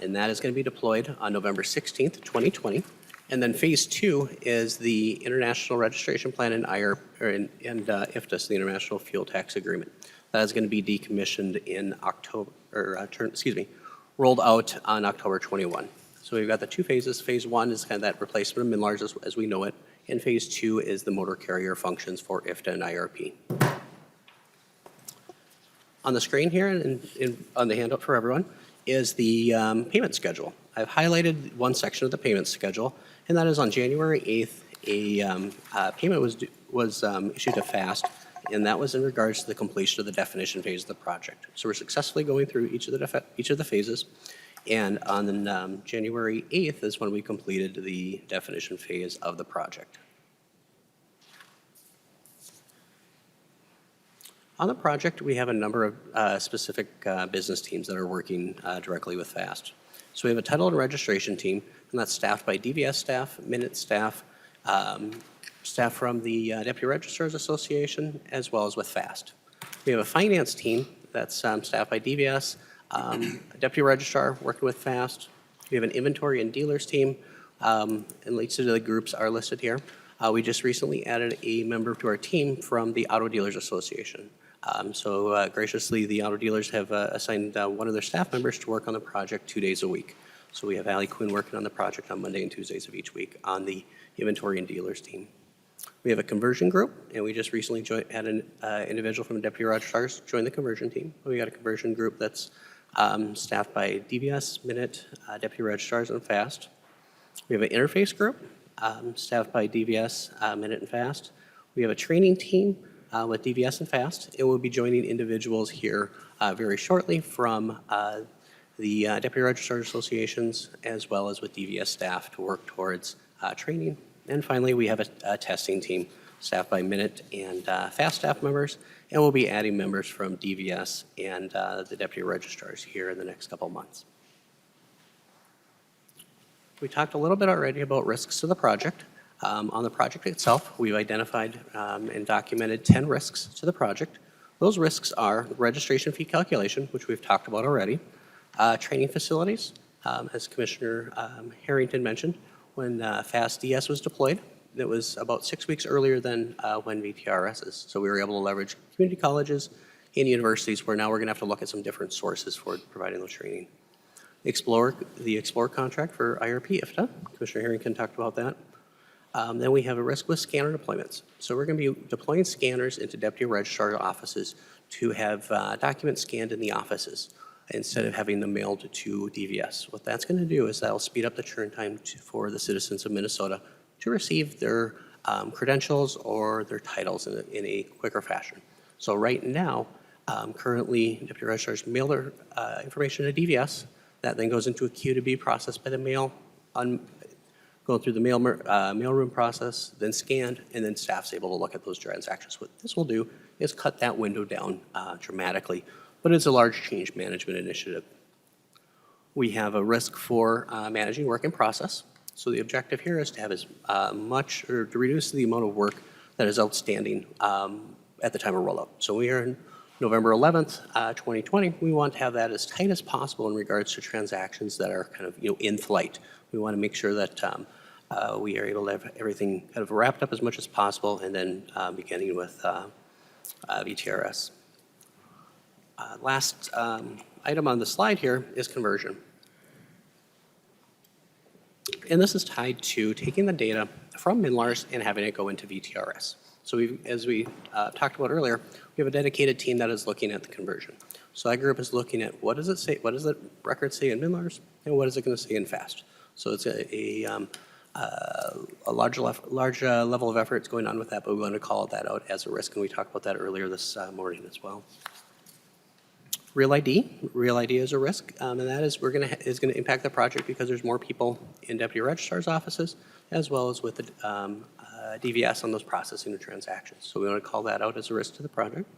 And that is going to be deployed on November 16th, 2020. And then phase 2 is the International Registration Plan and IFTAS, the International Fuel Tax Agreement. That is going to be decommissioned in October, or rolled out on October 21. So we've got the 2 phases. Phase 1 is kind of that replacement of MNLARS as we know it. And phase 2 is the motor carrier functions for IFTA and IRP. On the screen here and on the handout for everyone is the payment schedule. I've highlighted one section of the payment schedule, and that is on January 8th, a payment was issued to FAST, and that was in regards to the completion of the definition phase of the project. So we're successfully going through each of the phases, and on January 8th is when we completed the definition phase of the project. On the project, we have a number of specific business teams that are working directly with FAST. So we have a title and registration team, and that's staffed by DVS staff, MN.IT staff, staff from the Deputy Registrars Association, as well as with FAST. We have a finance team that's staffed by DVS, a Deputy Registrar working with FAST. We have an inventory and dealers team, and each of the groups are listed here. We just recently added a member to our team from the Auto Dealers Association. Graciously, the auto dealers have assigned one of their staff members to work on the project 2 days a week. So we have Allie Quinn working on the project on Monday and Tuesdays of each week on the inventory and dealers team. We have a conversion group, and we just recently had an individual from Deputy Registrars join the conversion team. We got a conversion group that's staffed by DVS, MN.IT, Deputy Registrars, and FAST. We have an interface group staffed by DVS, MN.IT, and FAST. We have a training team with DVS and FAST. It will be joining individuals here very shortly from the Deputy Registrars Associations as well as with DVS staff to work towards training. And finally, we have a testing team staffed by MN.IT and FAST staff members, and we'll be adding members from DVS and the Deputy Registrars here in the next couple of months. We talked a little bit already about risks to the project. On the project itself, we've identified and documented 10 risks to the project. Those risks are registration fee calculation, which we've talked about already, training facilities, as Commissioner Harrington mentioned, when FAST-DS was deployed. It was about 6 weeks earlier than when VTRS is. So we were able to leverage community colleges and universities where now we're going to have to look at some different sources for providing those training. The Explorer contract for IRP IFTA, Commissioner Harrington talked about that. Then we have a risk with scanner deployments. So we're going to be deploying scanners into Deputy Registrar offices to have documents scanned in the offices instead of having them mailed to DVS. What that's going to do is that'll speed up the turn time for the citizens of Minnesota to receive their credentials or their titles in a quicker fashion. So right now, currently, Deputy Registrars mail their information to DVS. That then goes into a queue to be processed by the mail, going through the mailroom process, then scanned, and then staff's able to look at those transactions. What this will do is cut that window down dramatically, but it's a large change management initiative. We have a risk for managing work in process. So the objective here is to have as much, or to reduce the amount of work that is outstanding at the time of rollout. So we are in November 11th, 2020. We want to have that as tight as possible in regards to transactions that are kind of in flight. We want to make sure that we are able to have everything kind of wrapped up as much as possible, and then beginning with VTRS. Last item on the slide here is conversion. And this is tied to taking the data from MNLARS and having it go into VTRS. So as we talked about earlier, we have a dedicated team that is looking at the conversion. So that group is looking at what does it say, what does the record say in MNLARS, and what is it going to say in FAST. So it's a large level of effort going on with that, but we want to call that out as a risk, and we talked about that earlier this morning as well. Real ID is a risk, and that is is going to impact the project because there's more people in Deputy Registrar's offices, as well as with the DVS on those processing of transactions. So we want to call that out as a risk to the project.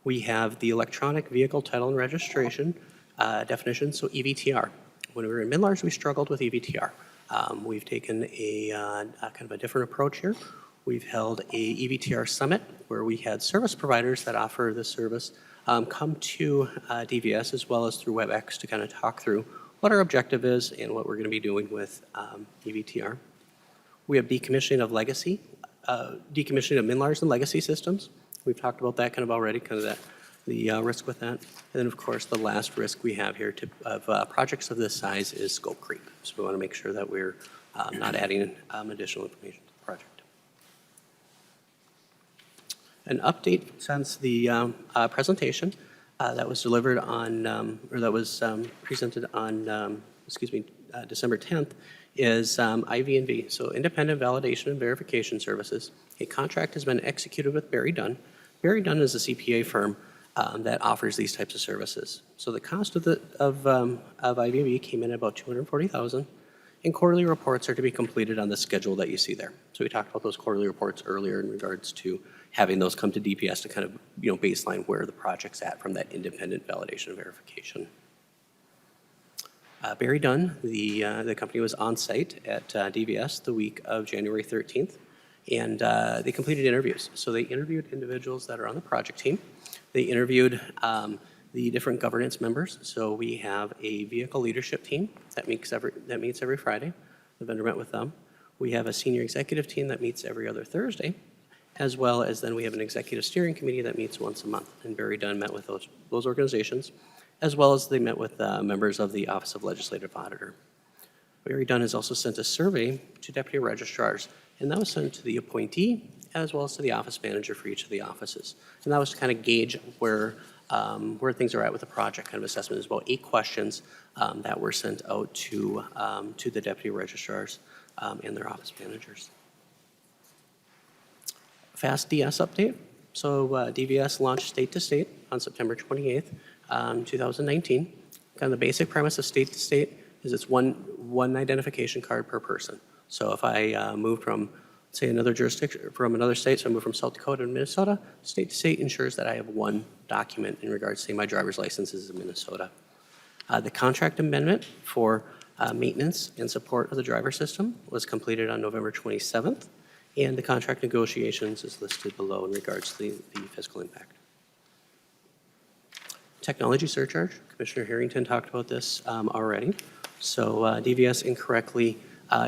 We have the electronic vehicle title and registration definition, so EVTR. When we were in Midlars, we struggled with EVTR. We've taken a kind of a different approach here. We've held a EVTR summit where we had service providers that offer this service come to DVS as well as through WebEx to kind of talk through what our objective is and what we're going to be doing with EVTR. We have decommissioning of legacy, decommissioning of Midlars and legacy systems. We've talked about that kind of already, kind of the risk with that. And then, of course, the last risk we have here of projects of this size is scope creep. So we want to make sure that we're not adding additional information to the project. An update since the presentation that was delivered on, or that was presented on, December 10th, is IV&V, so Independent Validation and Verification Services. A contract has been executed with Barry Dunn. Barry Dunn is a CPA firm that offers these types of services. So the cost of IV&V came in at about $240,000, and quarterly reports are to be completed on the schedule that you see there. So we talked about those quarterly reports earlier in regards to having those come to DPS to kind of baseline where the project's at from that independent validation and verification. Barry Dunn, the company was on site at DVS the week of January 13th, and they completed interviews. So they interviewed individuals that are on the project team. They interviewed the different governance members. So we have a vehicle leadership team that meets every Friday. The vendor met with them. We have a senior executive team that meets every other Thursday, as well as then we have an executive steering committee that meets once a month. And Barry Dunn met with those organizations, as well as they met with members of the Office of Legislative Auditor. Barry Dunn has also sent a survey to deputy registrars, and that was sent to the appointee as well as to the office manager for each of the offices. And that was to kind of gauge where things are at with the project. Kind of assessment is about 8 questions that were sent out to the deputy registrars and their office managers. Fast DS update. So DVS launched state to state on September 28th, 2019. Kind of the basic premise of state to state is it's one identification card per person. So if I move from, say, another jurisdiction, from another state, so I move from South Dakota to Minnesota, state to state ensures that I have one document in regards to, say, my driver's license is in Minnesota. The contract amendment for maintenance and support of the driver system was completed on November 27th, and the contract negotiations is listed below in regards to the fiscal impact. Technology surcharge, Commissioner Harrington talked about this already. So DVS incorrectly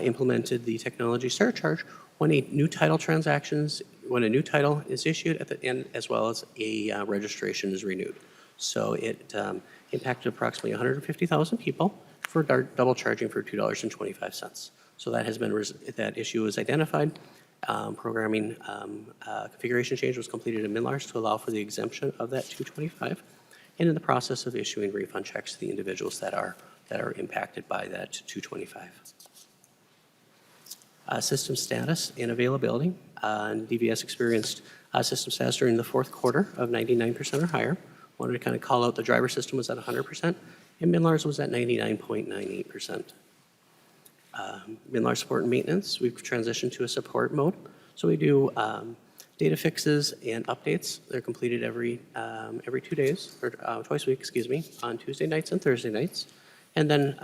implemented the technology surcharge when a new title is issued at the end, as well as a registration is renewed. So it impacted approximately 150,000 people for double charging for $2.25. So that has been, that issue is identified. Programming configuration change was completed in Midlars to allow for the exemption of that $2.25, and in the process of issuing refund checks to the individuals that are impacted by that $2.25. System status and availability. DVS experienced system status during the fourth quarter of 99% or higher. Wanted to kind of call out the driver system was at 100%, and Midlars was at 99.98%. Midlar support and maintenance, we've transitioned to a support mode. So we do data fixes and updates. They're completed every 2 days, or twice a week, excuse me, on Tuesday nights and Thursday nights. And then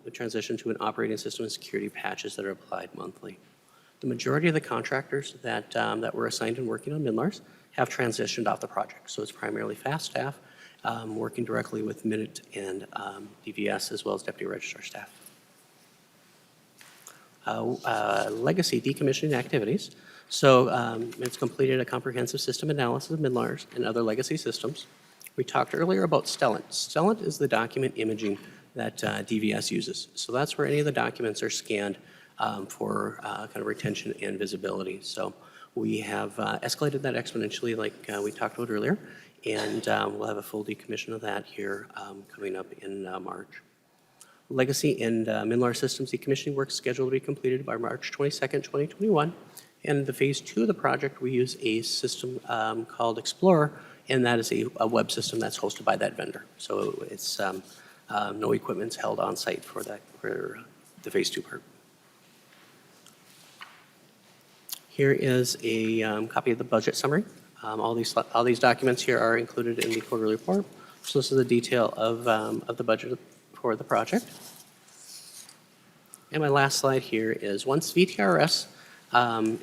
we transition to an operating system and security patches that are applied monthly. The majority of the contractors that were assigned and working on Midlars have transitioned off the project. So it's primarily FAST staff working directly with Minute and DVS, as well as deputy registrar staff. Legacy decommissioning activities. So it's completed a comprehensive system analysis of Midlars and other legacy systems. We talked earlier about Stellent. Stellent is the document imaging that DVS uses. So that's where any of the documents are scanned for kind of retention and visibility. So we have escalated that exponentially like we talked about earlier, and we'll have a full decommission of that here coming up in March. Legacy and Midlar systems decommissioning work scheduled to be completed by March 22nd, 2021. And the phase 2 of the project, we use a system called Explorer, and that is a web system that's hosted by that vendor. So it's no equipment's held on site for the phase 2 part. Here is a copy of the budget summary. All these documents here are included in the quarterly report. So this is the detail of the budget for the project. And my last slide here is once VTRS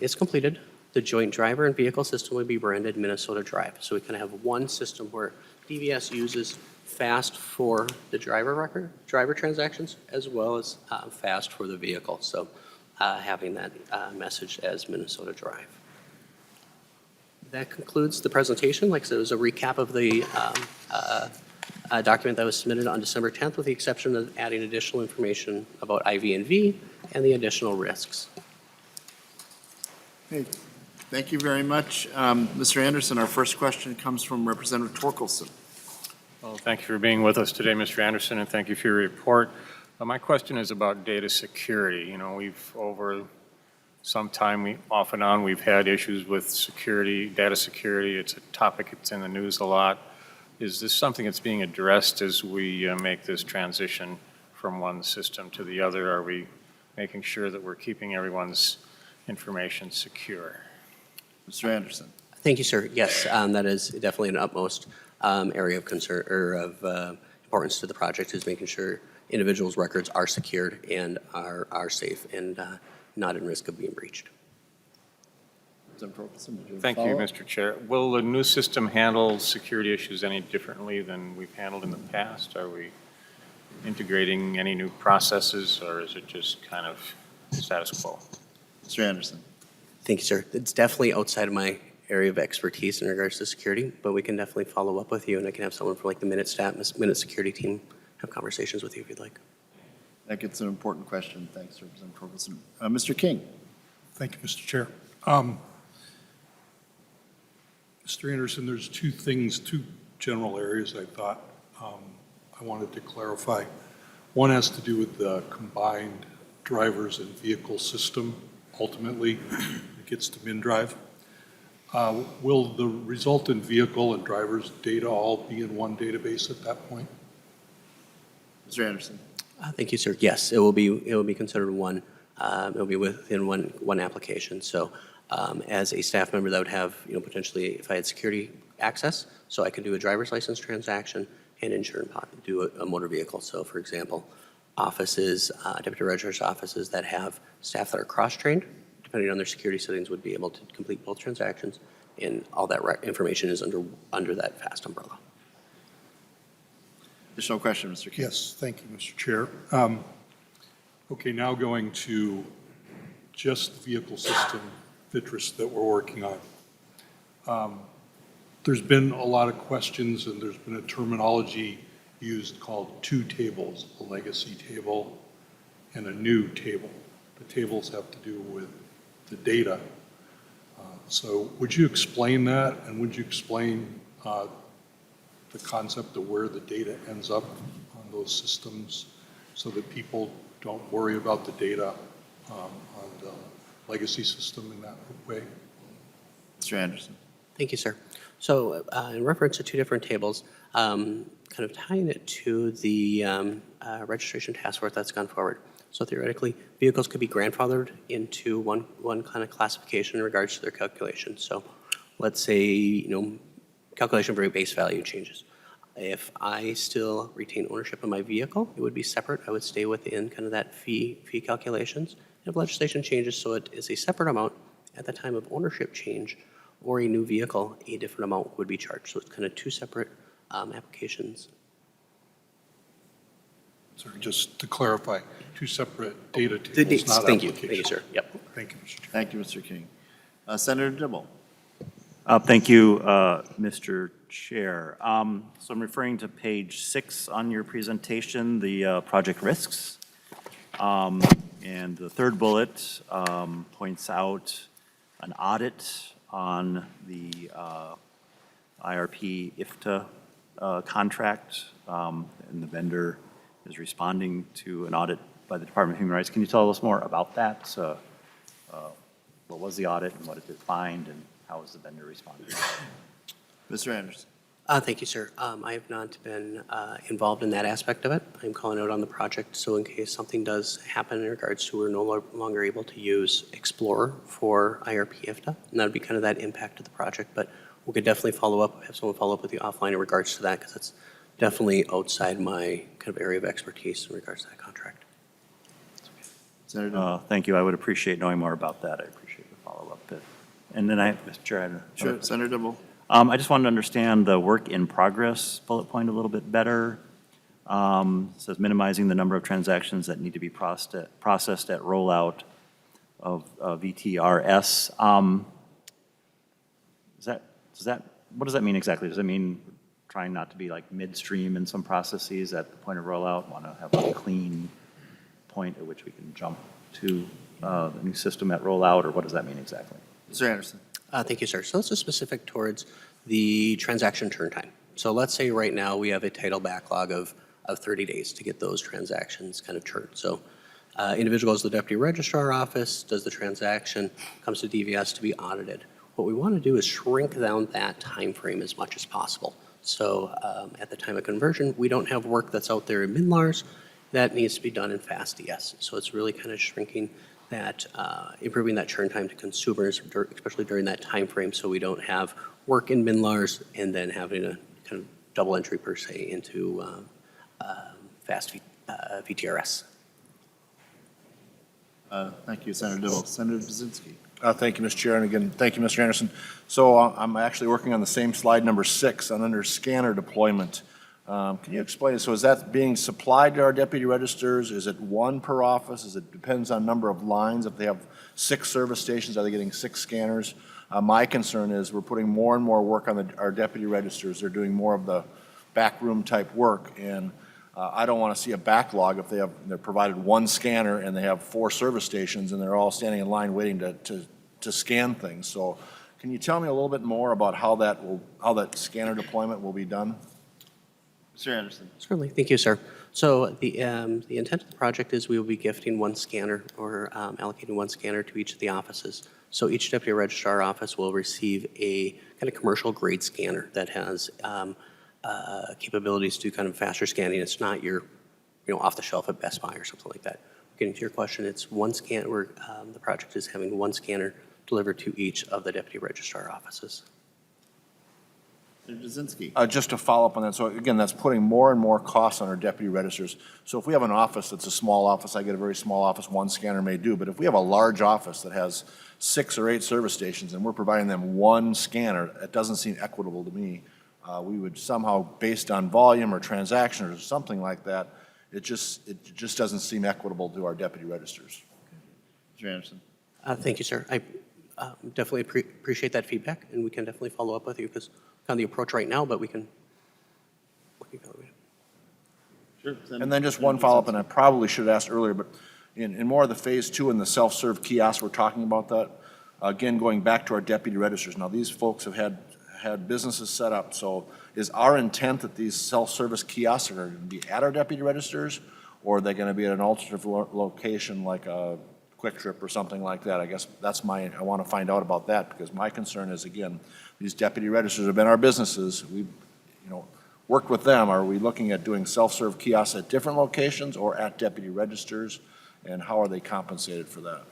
is completed, the joint driver and vehicle system will be branded Minnesota Drive. So we kind of have one system where DVS uses FAST for the driver transactions, as well as FAST for the vehicle. So having that message as Minnesota Drive. That concludes the presentation. Like I said, it was a recap of the document that was submitted on December 10th, with the exception of adding additional information about IV&V and the additional risks. Hey, thank you very much. Mr. Anderson, our first question comes from Representative Torkelson. Well, thank you for being with us today, Mr. Anderson, and thank you for your report. My question is about data security. You know, over some time, off and on, we've had issues with security, data security. It's a topic that's in the news a lot. Is this something that's being addressed as we make this transition from one system to the other? Are we making sure that we're keeping everyone's information secure? Mr. Anderson. Thank you, sir. Yes, that is definitely an utmost area of concern or of importance to the project, is making sure individuals' records are secured and are safe and not in risk of being breached. Thank you, Mr. Chair. Will the new system handle security issues any differently than we've handled in the past? Are we integrating any new processes, or is it just kind of status quo? Mr. Anderson. Thank you, sir. It's definitely outside of my area of expertise in regards to security, but we can definitely follow up with you, and I can have someone from like the Minute security team have conversations with you if you'd like. That gets an important question. Thanks, Representative Torkelson. Mr. King. Thank you, Mr. Chair. Mr. Anderson, there's two general areas I thought I wanted to clarify. One has to do with the combined drivers and vehicle system. Ultimately, it gets to MnDrive. Will the resultant vehicle and driver's data all be in one database at that point? Mr. Anderson. Thank you, sir. Yes, it will be considered one. It will be within one application. So as a staff member, that would have, potentially, if I had security access, so I could do a driver's license transaction and do a motor vehicle. So for example, offices, deputy registrar's offices that have staff that are cross-trained, depending on their security settings, would be able to complete both transactions, and all that information is under that FAST umbrella. Additional question, Mr. King. Yes, thank you, Mr. Chair. Okay, now going to just the vehicle system, VTRS, that we're working on. There's been a lot of questions, and there's been a terminology used called two tables, a legacy table and a new table. The tables have to do with the data. So would you explain that, and would you explain the concept of where the data ends up on those systems so that people don't worry about the data on the legacy system in that way? Mr. Anderson. Thank you, sir. So in reference to two different tables, kind of tying it to the registration task force that's gone forward. So theoretically, vehicles could be grandfathered into one kind of classification in regards to their calculation. So let's say, calculation for a base value changes. If I still retain ownership of my vehicle, it would be separate. I would stay within kind of that fee calculations. If legislation changes, so it is a separate amount at the time of ownership change or a new vehicle, a different amount would be charged. So it's kind of two separate applications. Sorry, just to clarify, two separate data tables, not Thank you. applications. Thank you, sir. Yep. Thank you, Mr. Chair. Thank you, Mr. King. Senator Dibble. Thank you, Mr. Chair. So I'm referring to page 6 on your presentation, the project risks. And the third bullet points out an audit on the IRP IFTA contract, and the vendor is responding to an audit by the Department of Human Rights. Can you tell us more about that? What was the audit, and what did it find, and how is the vendor responding? Mr. Anderson. Thank you, sir. I have not been involved in that aspect of it. I'm calling out on the project, so in case something does happen in regards to we're no longer able to use Explorer for IRP IFTA, and that would be kind of that impact of the project. But we could definitely follow up, have someone follow up with you offline in regards to that, because it's definitely outside my kind of area of expertise in regards to that contract. Senator Dibble. Thank you. I would appreciate knowing more about that. I appreciate the follow-up bit. And then Mr. Chair, I had Sure, Senator Dibble. I just wanted to understand the work in progress bullet point a little bit better. It says minimizing the number of transactions that need to be processed at rollout of VTRS. What does that mean exactly? Does that mean trying not to be like midstream in some processes at the point of rollout? Want to have a clean point at which we can jump to the new system at rollout, or what does that mean exactly? Mr. Anderson. Thank you, sir. So this is specific towards the transaction turn time. So let's say right now we have a title backlog of 30 days to get those transactions kind of turned. So individual goes to the deputy registrar office, does the transaction, comes to DVS to be audited. What we want to do is shrink down that time frame as much as possible. So at the time of conversion, we don't have work that's out there in MNLARS that needs to be done in FastDS. So it's really kind of shrinking that, improving that churn time to consumers, especially during that time frame, so we don't have work in MNLARS and then having a kind of double entry per se into VTRS. Thank you, Senator Dibble. Senator Brzezinski. Thank you, Mr. Chair, and again, thank you, Mr. Anderson. So I'm actually working on the same slide, number 6, on under scanner deployment. Can you explain, so is that being supplied to our deputy registers? Is it one per office? It depends on number of lines? If they have 6 service stations, are they getting 6 scanners? My concern is we're putting more and more work on our deputy registers. They're doing more of the backroom type work, and I don't want to see a backlog if they're provided 1 scanner and they have 4 service stations and they're all standing in line waiting to scan things. So can you tell me a little bit more about how that scanner deployment will be done? Mr. Anderson. Certainly, thank you, sir. So the intent of the project is we will be gifting 1 scanner or allocating 1 scanner to each of the offices. So each deputy registrar office will receive a kind of commercial grade scanner that has capabilities to kind of faster scanning. It's not your, off the shelf at Best Buy or something like that. Getting to your question, it's 1 scan where the project is having 1 scanner delivered to each of the deputy registrar offices. Senator Brzezinski. Just to follow up on that, so again, that's putting more and more costs on our deputy registers. So if we have an office that's a small office, I get a very small office, 1 scanner may do, but if we have a large office that has 6 or 8 service stations and we're providing them 1 scanner, it doesn't seem equitable to me. We would somehow, based on volume or transaction or something like that, it just doesn't seem equitable to our deputy registers. Mr. Anderson. Thank you, sir. I definitely appreciate that feedback, and we can definitely follow up with you because kind of the approach right now, but we can. Sure. And then just one follow-up, and I probably should have asked earlier, but in more of the phase 2 and the self-serve kiosks, we're talking about that. Again, going back to our deputy registers. Now, these folks have had businesses set up, so is our intent that these self-service kiosks are going to be at our deputy registers, or are they going to be at an alternative location like a Quick Trip or something like that? I guess that's I want to find out about that, because my concern is, again, these deputy registers have been our businesses. We've, worked with them. Are we looking at doing self-serve kiosks at different locations or at deputy registers, and how are they compensated for that?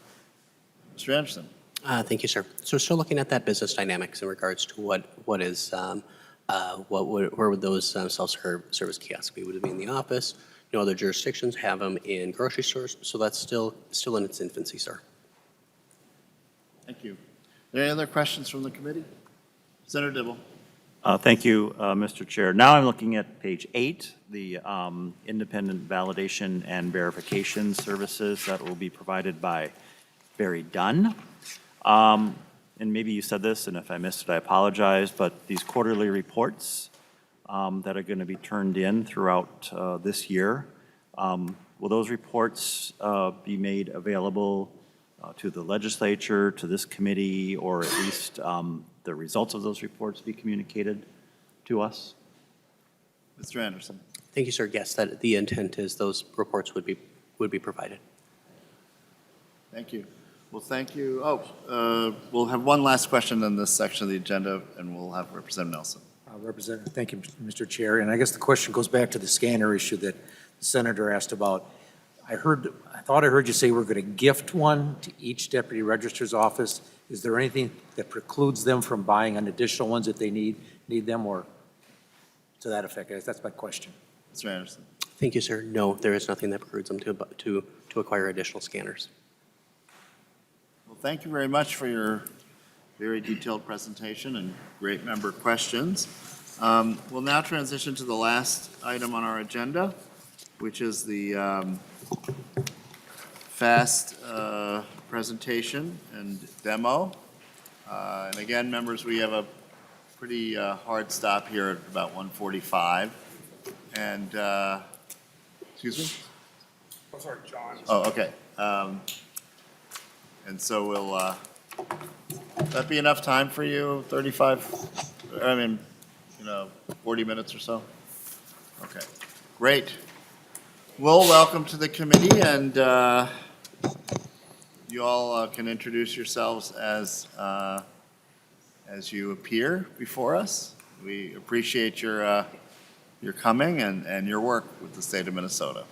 Mr. Anderson. Thank you, sir. So we're still looking at that business dynamics in regards to where would those self-service kiosks be? Would it be in the office? Other jurisdictions have them in grocery stores, so that's still in its infancy, sir. Thank you. Are there any other questions from the committee? Senator Dibble. Thank you, Mr. Chair. Now I'm looking at page 8, the independent validation and verification services that will be provided by Barry Dunn. And maybe you said this, and if I missed it, I apologize, but these quarterly reports that are going to be turned in throughout this year, will those reports be made available to the legislature, to this committee, or at least the results of those reports be communicated to us? Mr. Anderson. Thank you, sir. Yes, that the intent is those reports would be provided. Thank you. Well, thank you. We'll have one last question on this section of the agenda, and we'll have Representative Nelson. Representative, thank you, Mr. Chair. And I guess the question goes back to the scanner issue that the senator asked about. I thought I heard you say we're going to gift one to each deputy registrar's office. Is there anything that precludes them from buying an additional ones if they need them, or to that effect? That's my question. Mr. Anderson. Thank you, sir. No, there is nothing that precludes them to to acquire additional scanners. Well, thank you very much for your very detailed presentation and great member questions. We'll now transition to the last item on our agenda, which is the FAST presentation and demo. And again, members, we have a pretty hard stop here at about 1:45. And, excuse me? I'm sorry, John. Oh, okay. And so will that be enough time for you? 40 minutes or so? Okay, great. Well, welcome to the committee, and you all can introduce yourselves as you appear before us. We appreciate your coming and your work with the state of Minnesota.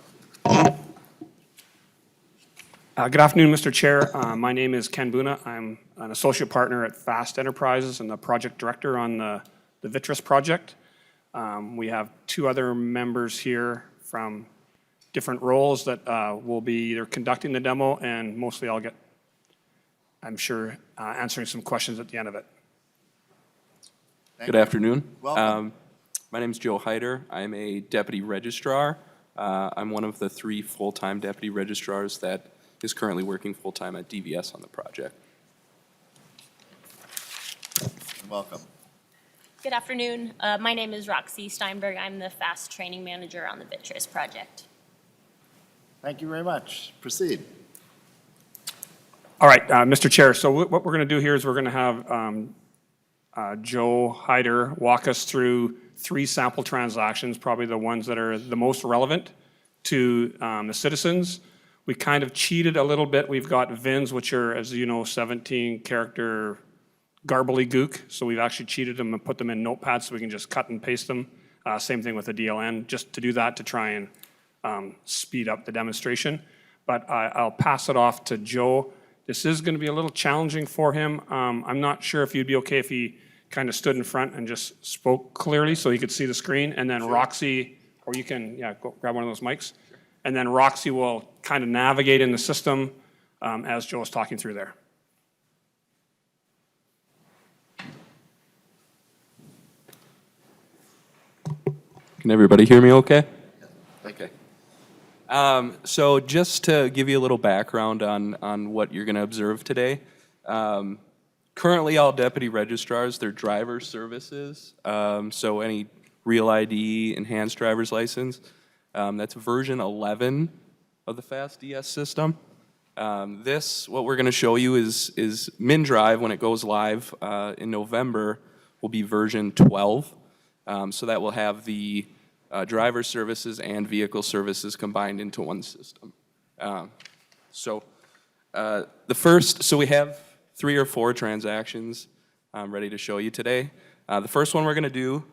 Good afternoon, Mr. Chair. My name is Ken Buna. I'm an associate partner at Fast Enterprises and the project director on the VTRS project. We have two other members here from different roles that will be either conducting the demo, and mostly I'll get, I'm sure, answering some questions at the end of it. Good afternoon. Welcome. My name is Joe Hyder. I'm a deputy registrar. I'm one of the 3 full-time deputy registrars that is currently working full-time at DVS on the project. Welcome. Good afternoon. My name is Roxy Steinberg. I'm the FAST training manager on the VTRS project. Thank you very much. Proceed. All right, Mr. Chair, so what we're going to do here is we're going to have Joe Hyder walk us through 3 sample transactions, probably the ones that are the most relevant to the citizens. We kind of cheated a little bit. We've got VINs, which are, as you know, 17-character gook. So we've actually cheated them and put them in notepads so we can just cut and paste them. Same thing with the DLN, just to do that to try and speed up the demonstration. But I'll pass it off to Joe. This is going to be a little challenging for him. I'm not sure if you'd be okay if he kind of stood in front and just spoke clearly so he could see the screen. And then Roxy, or you can, go grab one of those mics. And then Roxy will kind of navigate in the system as Joe is talking through there. Can everybody hear me okay? Okay. So just to give you a little background on what you're going to observe today, currently all deputy registrars, they're driver services, so any real ID, enhanced driver's license, that's version 11 of the FAST DS system. What we're going to show you is MnDrive, when it goes live in November, will be version 12. So that will have the driver services and vehicle services combined into one system. So we have 3 or 4 transactions ready to show you today. The first one we're going to do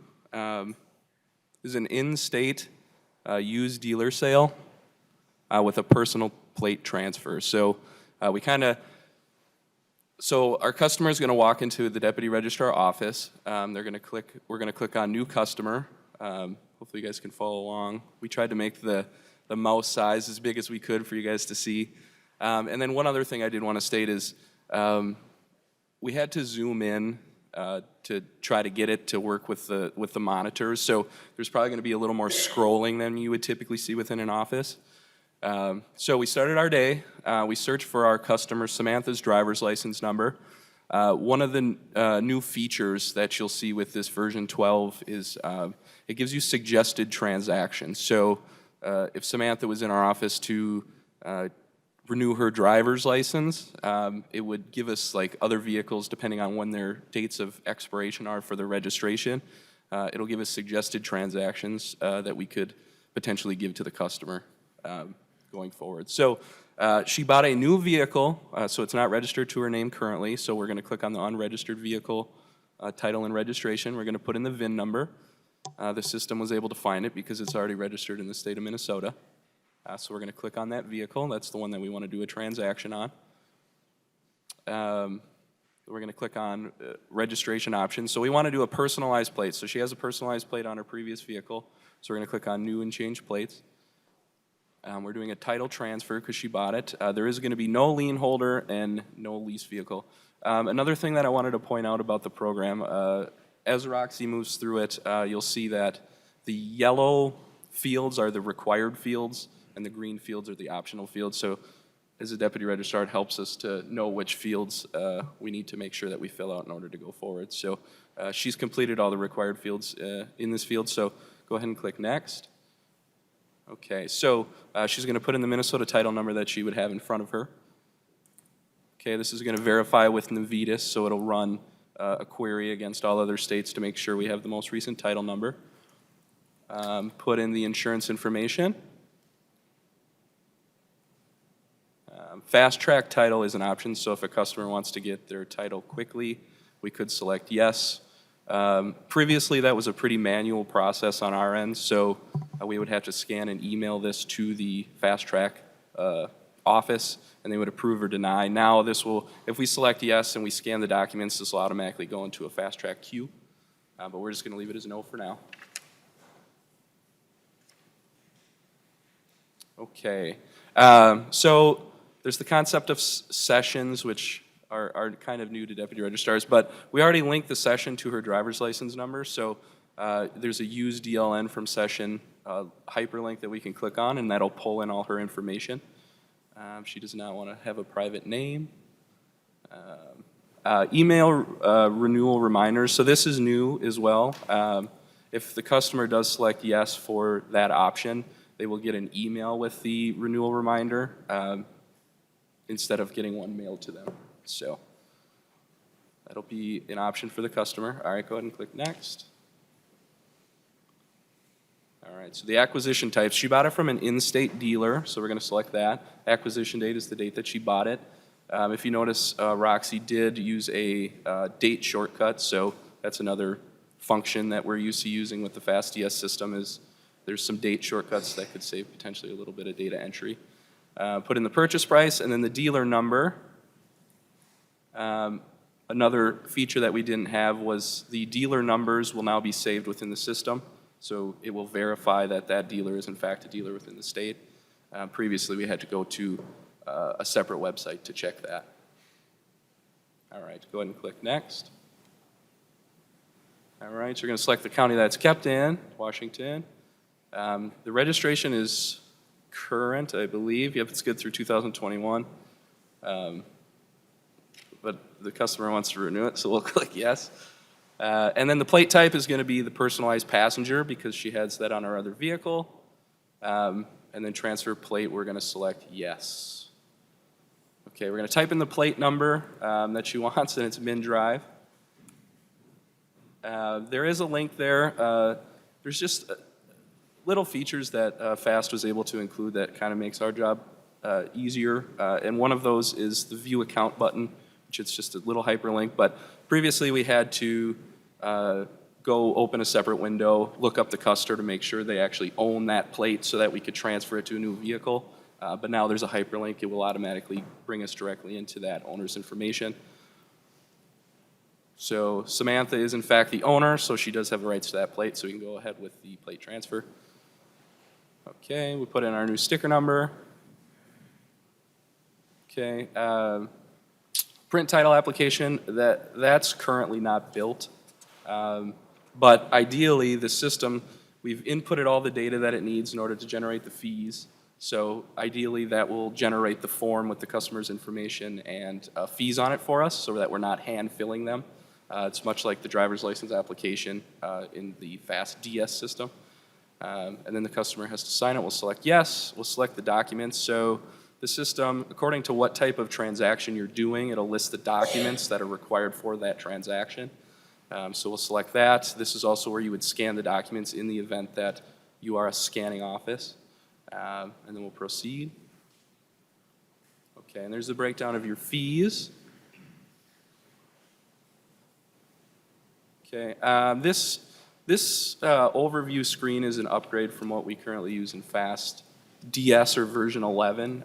is an in-state used dealer sale with a personal plate transfer. So our customer is going to walk into the deputy registrar office. We're going to click on new customer. Hopefully you guys can follow along. We tried to make the mouse size as big as we could for you guys to see. And then one other thing I did want to state is we had to zoom in to try to get it to work with the monitors. So there's probably going to be a little more scrolling than you would typically see within an office. So we started our day. We searched for our customer Samantha's driver's license number. One of the new features that you'll see with this version 12 is it gives you suggested transactions. So if Samantha was in our office to renew her driver's license, it would give us like other vehicles depending on when their dates of expiration are for their registration. It'll give us suggested transactions that we could potentially give to the customer going forward. So she bought a new vehicle, so it's not registered to her name currently, so we're going to click on the unregistered vehicle title and registration. We're going to put in the VIN number. The system was able to find it because it's already registered in the state of Minnesota. So we're going to click on that vehicle. That's the one that we want to do a transaction on. We're going to click on registration options. So we want to do a personalized plate. So she has a personalized plate on her previous vehicle. So we're going to click on new and change plates. We're doing a title transfer because she bought it. There is going to be no lien holder and no lease vehicle. Another thing that I wanted to point out about the program, as Roxy moves through it, you'll see that the yellow fields are the required fields and the green fields are the optional fields. So as a deputy registrar, it helps us to know which fields we need to make sure that we fill out in order to go forward. So she's completed all the required fields in this field, so go ahead and click next. Okay, so she's going to put in the Minnesota title number that she would have in front of her. Okay, this is going to verify with Navitas, so it'll run a query against all other states to make sure we have the most recent title number. Put in the insurance information. Fast track title is an option, so if a customer wants to get their title quickly, we could select yes. Previously, that was a pretty manual process on our end, so we would have to scan and email this to the fast track office, and they would approve or deny. Now this will, if we select yes and we scan the documents, this will automatically go into a fast track queue, but we're just going to leave it as no for now. Okay, so there's the concept of sessions, which are kind of new to deputy registrars, but we already linked the session to her driver's license number, so there's a use DLN from session hyperlink that we can click on, and that'll pull in all her information. She does not want to have a private name. Email renewal reminders, so this is new as well. If the customer does select yes for that option, they will get an email with the renewal reminder instead of getting one mailed to them. So that'll be an option for the customer. All right, go ahead and click next. All right, so the acquisition types, she bought it from an in-state dealer, so we're going to select that. Acquisition date is the date that she bought it. If you notice, Roxy did use a date shortcut, so that's another function that we're used to using with the FastDS system is there's some date shortcuts that could save potentially a little bit of data entry. Put in the purchase price and then the dealer number. Another feature that we didn't have was the dealer numbers will now be saved within the system. So it will verify that that dealer is in fact a dealer within the state. Previously we had to go to a separate website to check that. All right, go ahead and click next. All right, so you're going to select the county that's kept in, Washington. The registration is current, I believe. Yep, it's good through 2021. But the customer wants to renew it, so we'll click yes. And then the plate type is going to be the personalized passenger because she has that on her other vehicle. And then transfer plate, we're going to select yes. Okay, we're going to type in the plate number that she wants, and it's Min Drive. There is a link there. There's just little features that FAST was able to include that kind of makes our job easier. And one of those is the View Account button, which is just a little hyperlink. But previously we had to go open a separate window, look up the customer to make sure they actually own that plate so that we could transfer it to a new vehicle. But now there's a hyperlink. It will automatically bring us directly into that owner's information. So Samantha is in fact the owner, so she does have rights to that plate, so we can go ahead with the plate transfer. Okay, we put in our new sticker number. Okay, print title application, that's currently not built. But ideally, the system, we've inputted all the data that it needs in order to generate the fees. So ideally, that will generate the form with the customer's information and fees on it for us so that we're not hand filling them. It's much like the driver's license application in the FastDS system. And then the customer has to sign it. We'll select yes. We'll select the documents. So the system, according to what type of transaction you're doing, it'll list the documents that are required for that transaction. So we'll select that. This is also where you would scan the documents in the event that you are a scanning office. And then we'll proceed. Okay, and there's the breakdown of your fees. Okay, this overview screen is an upgrade from what we currently use in FastDS or version 11.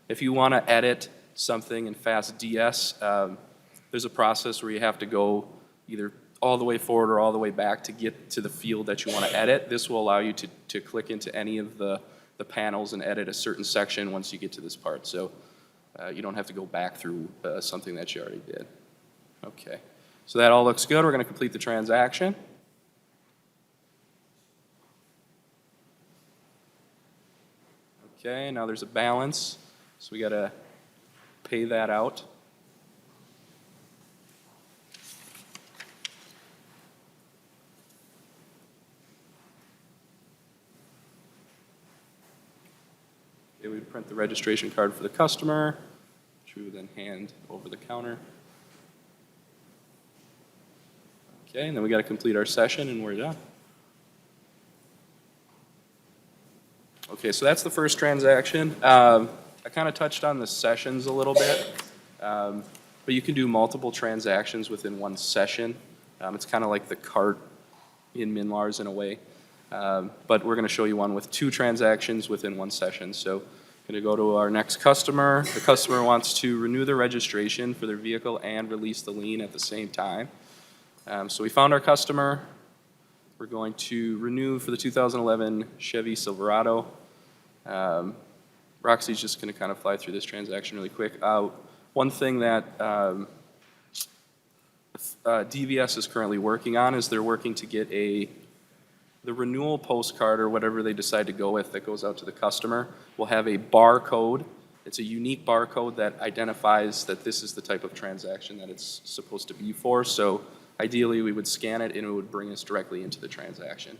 If you want to edit something in FastDS, there's a process where you have to go either all the way forward or all the way back to get to the field that you want to edit. This will allow you to click into any of the the panels and edit a certain section once you get to this part. So you don't have to go back through something that you already did. Okay, so that all looks good. We're going to complete the transaction. Okay, now there's a balance, so we got to pay that out. Okay, we would print the registration card for the customer, which we would then hand over the counter. Okay, and then we got to complete our session and we're done. Okay, so that's the first transaction. I kind of touched on the sessions a little bit, but you can do multiple transactions within one session. It's kind of like the cart in MNLARS in a way, but we're going to show you one with 2 transactions within one session. So I'm going to go to our next customer. The customer wants to renew their registration for their vehicle and release the lien at the same time. So we found our customer. We're going to renew for the 2011 Chevy Silverado. Roxy's just going to kind of fly through this transaction really quick. One thing that DVS is currently working on is they're working to get the renewal postcard or whatever they decide to go with that goes out to the customer will have a barcode. It's a unique barcode that identifies that this is the type of transaction that it's supposed to be for. So ideally, we would scan it and it would bring us directly into the transaction.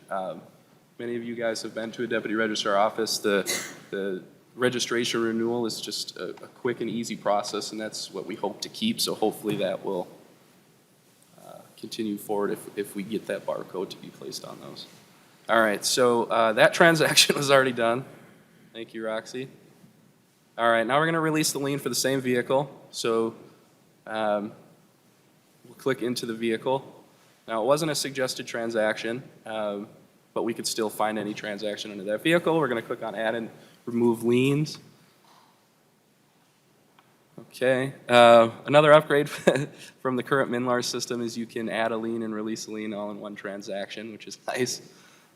Many of you guys have been to a deputy registrar office. The registration renewal is just a quick and easy process, and that's what we hope to keep. So hopefully that will continue forward if we get that barcode to be placed on those. All right, so that transaction was already done. Thank you, Roxy. All right, now we're going to release the lien for the same vehicle. So we'll click into the vehicle. Now, it wasn't a suggested transaction, but we could still find any transaction under that vehicle. We're going to click on Add and Remove Liens. Okay. Another upgrade from the current MNLARS system is you can add a lien and release a lien all in one transaction, which is nice.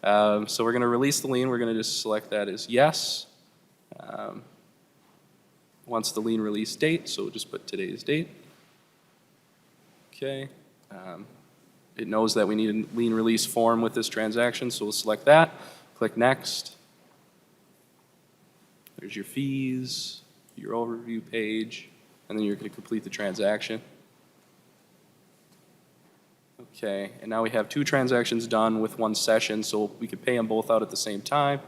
So we're going to release the lien. We're going to just select that as yes. Wants the lien release date, so we'll just put today's date. Okay. It knows that we need a lien release form with this transaction, so we'll select that. Click Next. There's your fees, your overview page, and then you're going to complete the transaction. Okay, and now we have 2 transactions done with 1 session, so we could pay them both out at the same time.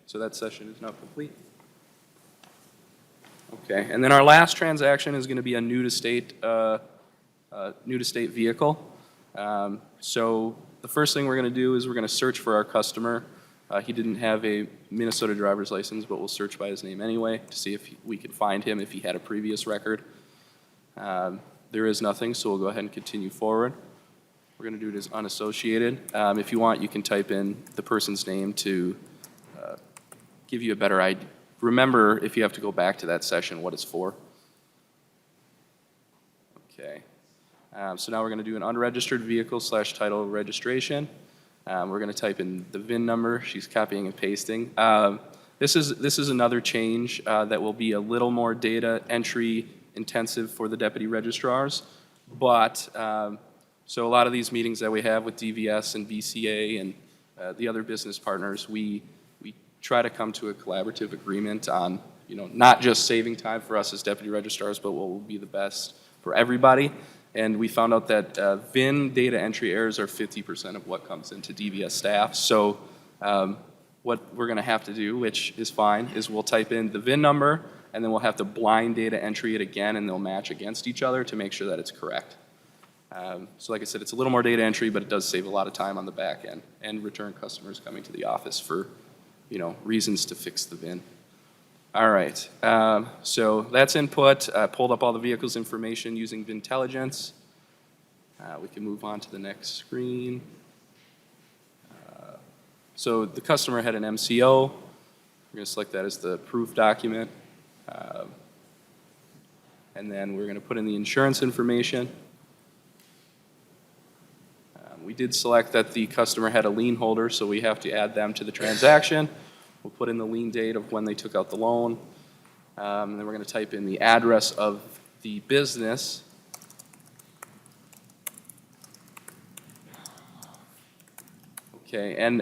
So that session is now complete. Okay, and then our last transaction is going to be a new-to-state vehicle. So the first thing we're going to do is we're going to search for our customer. He didn't have a Minnesota driver's license, but we'll search by his name anyway to see if we can find him if he had a previous record. There is nothing, so we'll go ahead and continue forward. We're going to do it as unassociated. If you want, you can type in the person's name to give you a better idea. Remember, if you have to go back to that session, what it's for. Okay. So now we're going to do an unregistered vehicle / title registration. We're going to type in the VIN number. She's copying and pasting. This is another change that will be a little more data entry intensive for the deputy registrars. But so a lot of these meetings that we have with DVS and BCA and the other business partners, we try to come to a collaborative agreement on, not just saving time for us as deputy registrars, but what will be the best for everybody. And we found out that VIN data entry errors are 50% of what comes into DVS staff. So what we're going to have to do, which is fine, is we'll type in the VIN number, and then we'll have to blind data entry it again, and they'll match against each other to make sure that it's correct. So like I said, it's a little more data entry, but it does save a lot of time on the back end and return customers coming to the office for reasons to fix the VIN. All right, so that's input. I pulled up all the vehicle's information using VINtelligence. We can move on to the next screen. So the customer had an MCO. We're going to select that as the proof document. And then we're going to put in the insurance information. We did select that the customer had a lien holder, so we have to add them to the transaction. We'll put in the lien date of when they took out the loan. And then we're going to type in the address of the business. Okay, and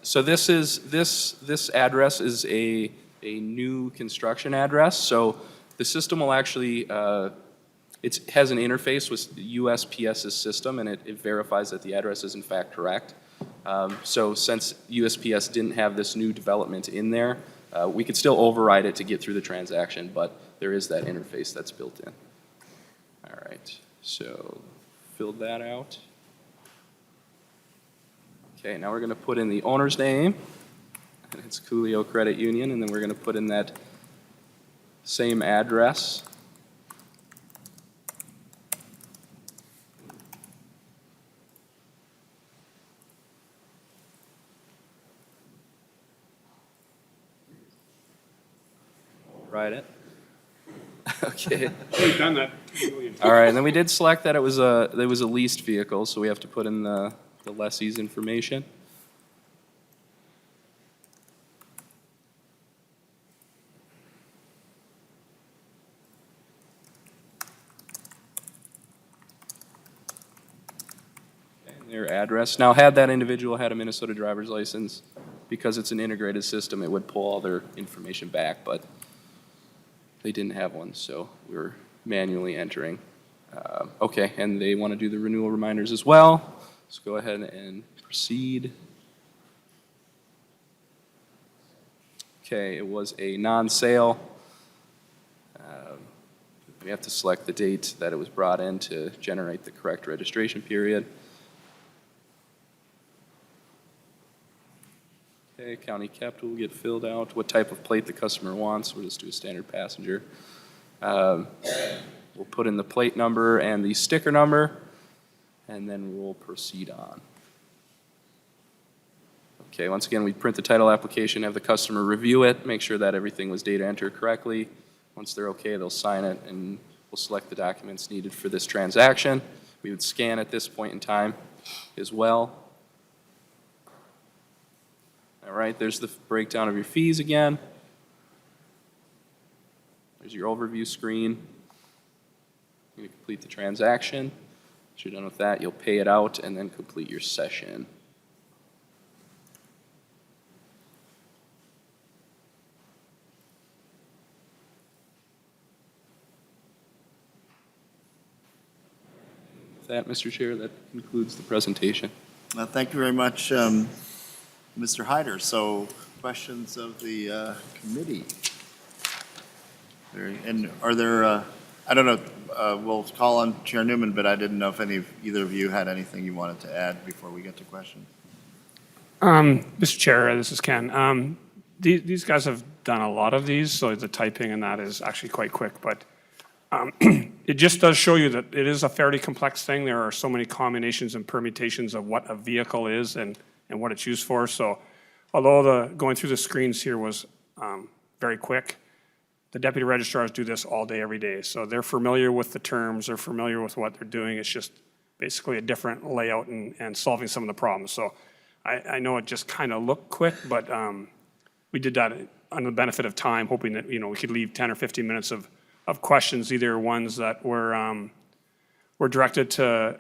so this address is a new construction address. So the system will actually, it has an interface with the USPS's system, and it verifies that the address is in fact correct. So since USPS didn't have this new development in there, we could still override it to get through the transaction, but there is that interface that's built in. All right, so filled that out. Okay, now we're going to put in the owner's name, and it's Coolio Credit Union, and then we're going to put in that same address. Write it. Okay. We've done that. All right, and then we did select that it was a leased vehicle, so we have to put in the lessee's information. And their address. Now, had that individual had a Minnesota driver's license, because it's an integrated system, it would pull all their information back, but they didn't have one, so we were manually entering. Okay, and they want to do the renewal reminders as well. Let's go ahead and proceed. Okay, it was a non-sale. We have to select the date that it was brought in to generate the correct registration period. Okay, county capital will get filled out. What type of plate the customer wants, we'll just do a standard passenger. We'll put in the plate number and the sticker number, and then we'll proceed on. Okay, once again, we print the title application, have the customer review it, make sure that everything was data entered correctly. Once they're okay, they'll sign it, and we'll select the documents needed for this transaction. We would scan at this point in time as well. All right, there's the breakdown of your fees again. There's your overview screen. You're going to complete the transaction. Once you're done with that, you'll pay it out and then complete your session. With that, Mr. Chair, that concludes the presentation. Thank you very much, Mr. Hyder. So questions of the committee? And are there, I don't know, we'll call on Chair Newman, but I didn't know if either of you had anything you wanted to add before we get to questions. Mr. Chair, this is Ken. These guys have done a lot of these, so the typing and that is actually quite quick, but it just does show you that it is a fairly complex thing. There are so many combinations and permutations of what a vehicle is and what it's used for. So although going through the screens here was very quick, the deputy registrars do this all day, every day. So they're familiar with the terms, they're familiar with what they're doing. It's just basically a different layout and solving some of the problems. So I know it just kind of looked quick, but we did that on the benefit of time, hoping that, we could leave 10 or 15 minutes of questions, either ones that were directed to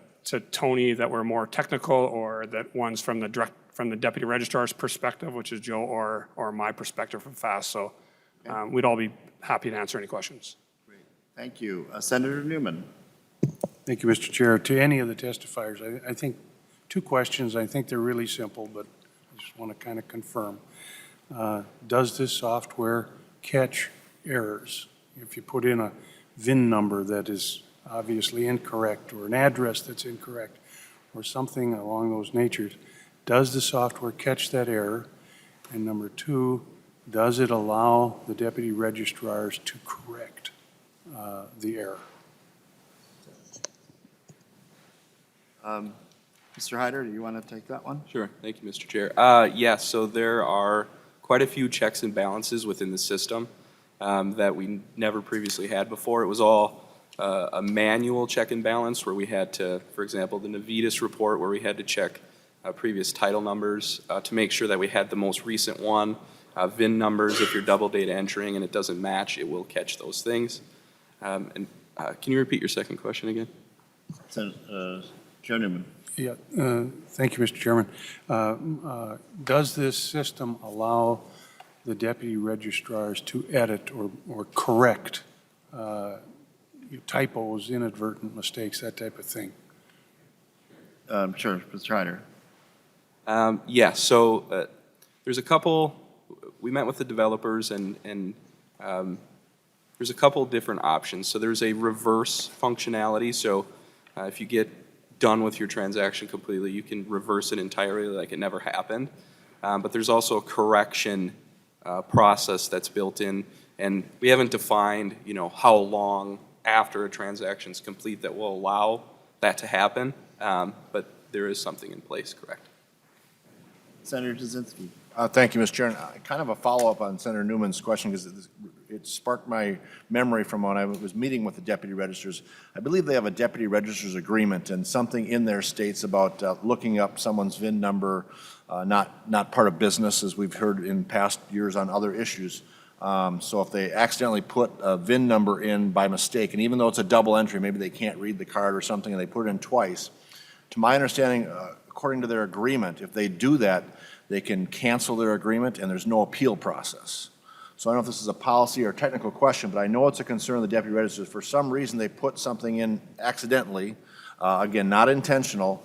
Tony that were more technical, or that ones from the deputy registrar's perspective, which is Joe, or my perspective from FAST. So we'd all be happy to answer any questions. Great. Thank you. Senator Newman. Thank you, Mr. Chair. To any of the testifiers, I think two questions. I think they're really simple, but I just want to kind of confirm. Does this software catch errors? If you put in a VIN number that is obviously incorrect, or an address that's incorrect, or something along those natures, does the software catch that error? And number two, does it allow the deputy registrars to correct the error? Mr. Hyder, do you want to take that one? Sure. Thank you, Mr. Chair. Yes, so there are quite a few checks and balances within the system. that we never previously had before. It was all a manual check and balance where we had to, for example, the Navitas report where we had to check previous title numbers to make sure that we had the most recent one. VIN numbers, if you're double data entering and it doesn't match, it will catch those things. Can you repeat your second question again? Chair Newman. Yeah, thank you, Mr. Chairman. Does this system allow the deputy registrars to edit or correct typos, inadvertent mistakes, that type of thing? Sure, Mr. Hyder. Yes, so there's a couple, we met with the developers and there's a couple different options. So there's a reverse functionality. So if you get done with your transaction completely, you can reverse it entirely like it never happened. But there's also a correction process that's built in, and we haven't defined, how long after a transaction is complete that will allow that to happen. But there is something in place, correct? Senator Jasinski. Thank you, Mr. Chair. Kind of a follow-up on Senator Newman's question, because it sparked my memory from when I was meeting with the deputy registers. I believe they have a deputy registrar's agreement, and something in there states about looking up someone's VIN number, not part of business, as we've heard in past years on other issues. So if they accidentally put a VIN number in by mistake, and even though it's a double entry, maybe they can't read the card or something, and they put it in twice, to my understanding, according to their agreement, if they do that, they can cancel their agreement and there's no appeal process. So I don't know if this is a policy or technical question, but I know it's a concern of the deputy registers. For some reason, they put something in accidentally, again, not intentional.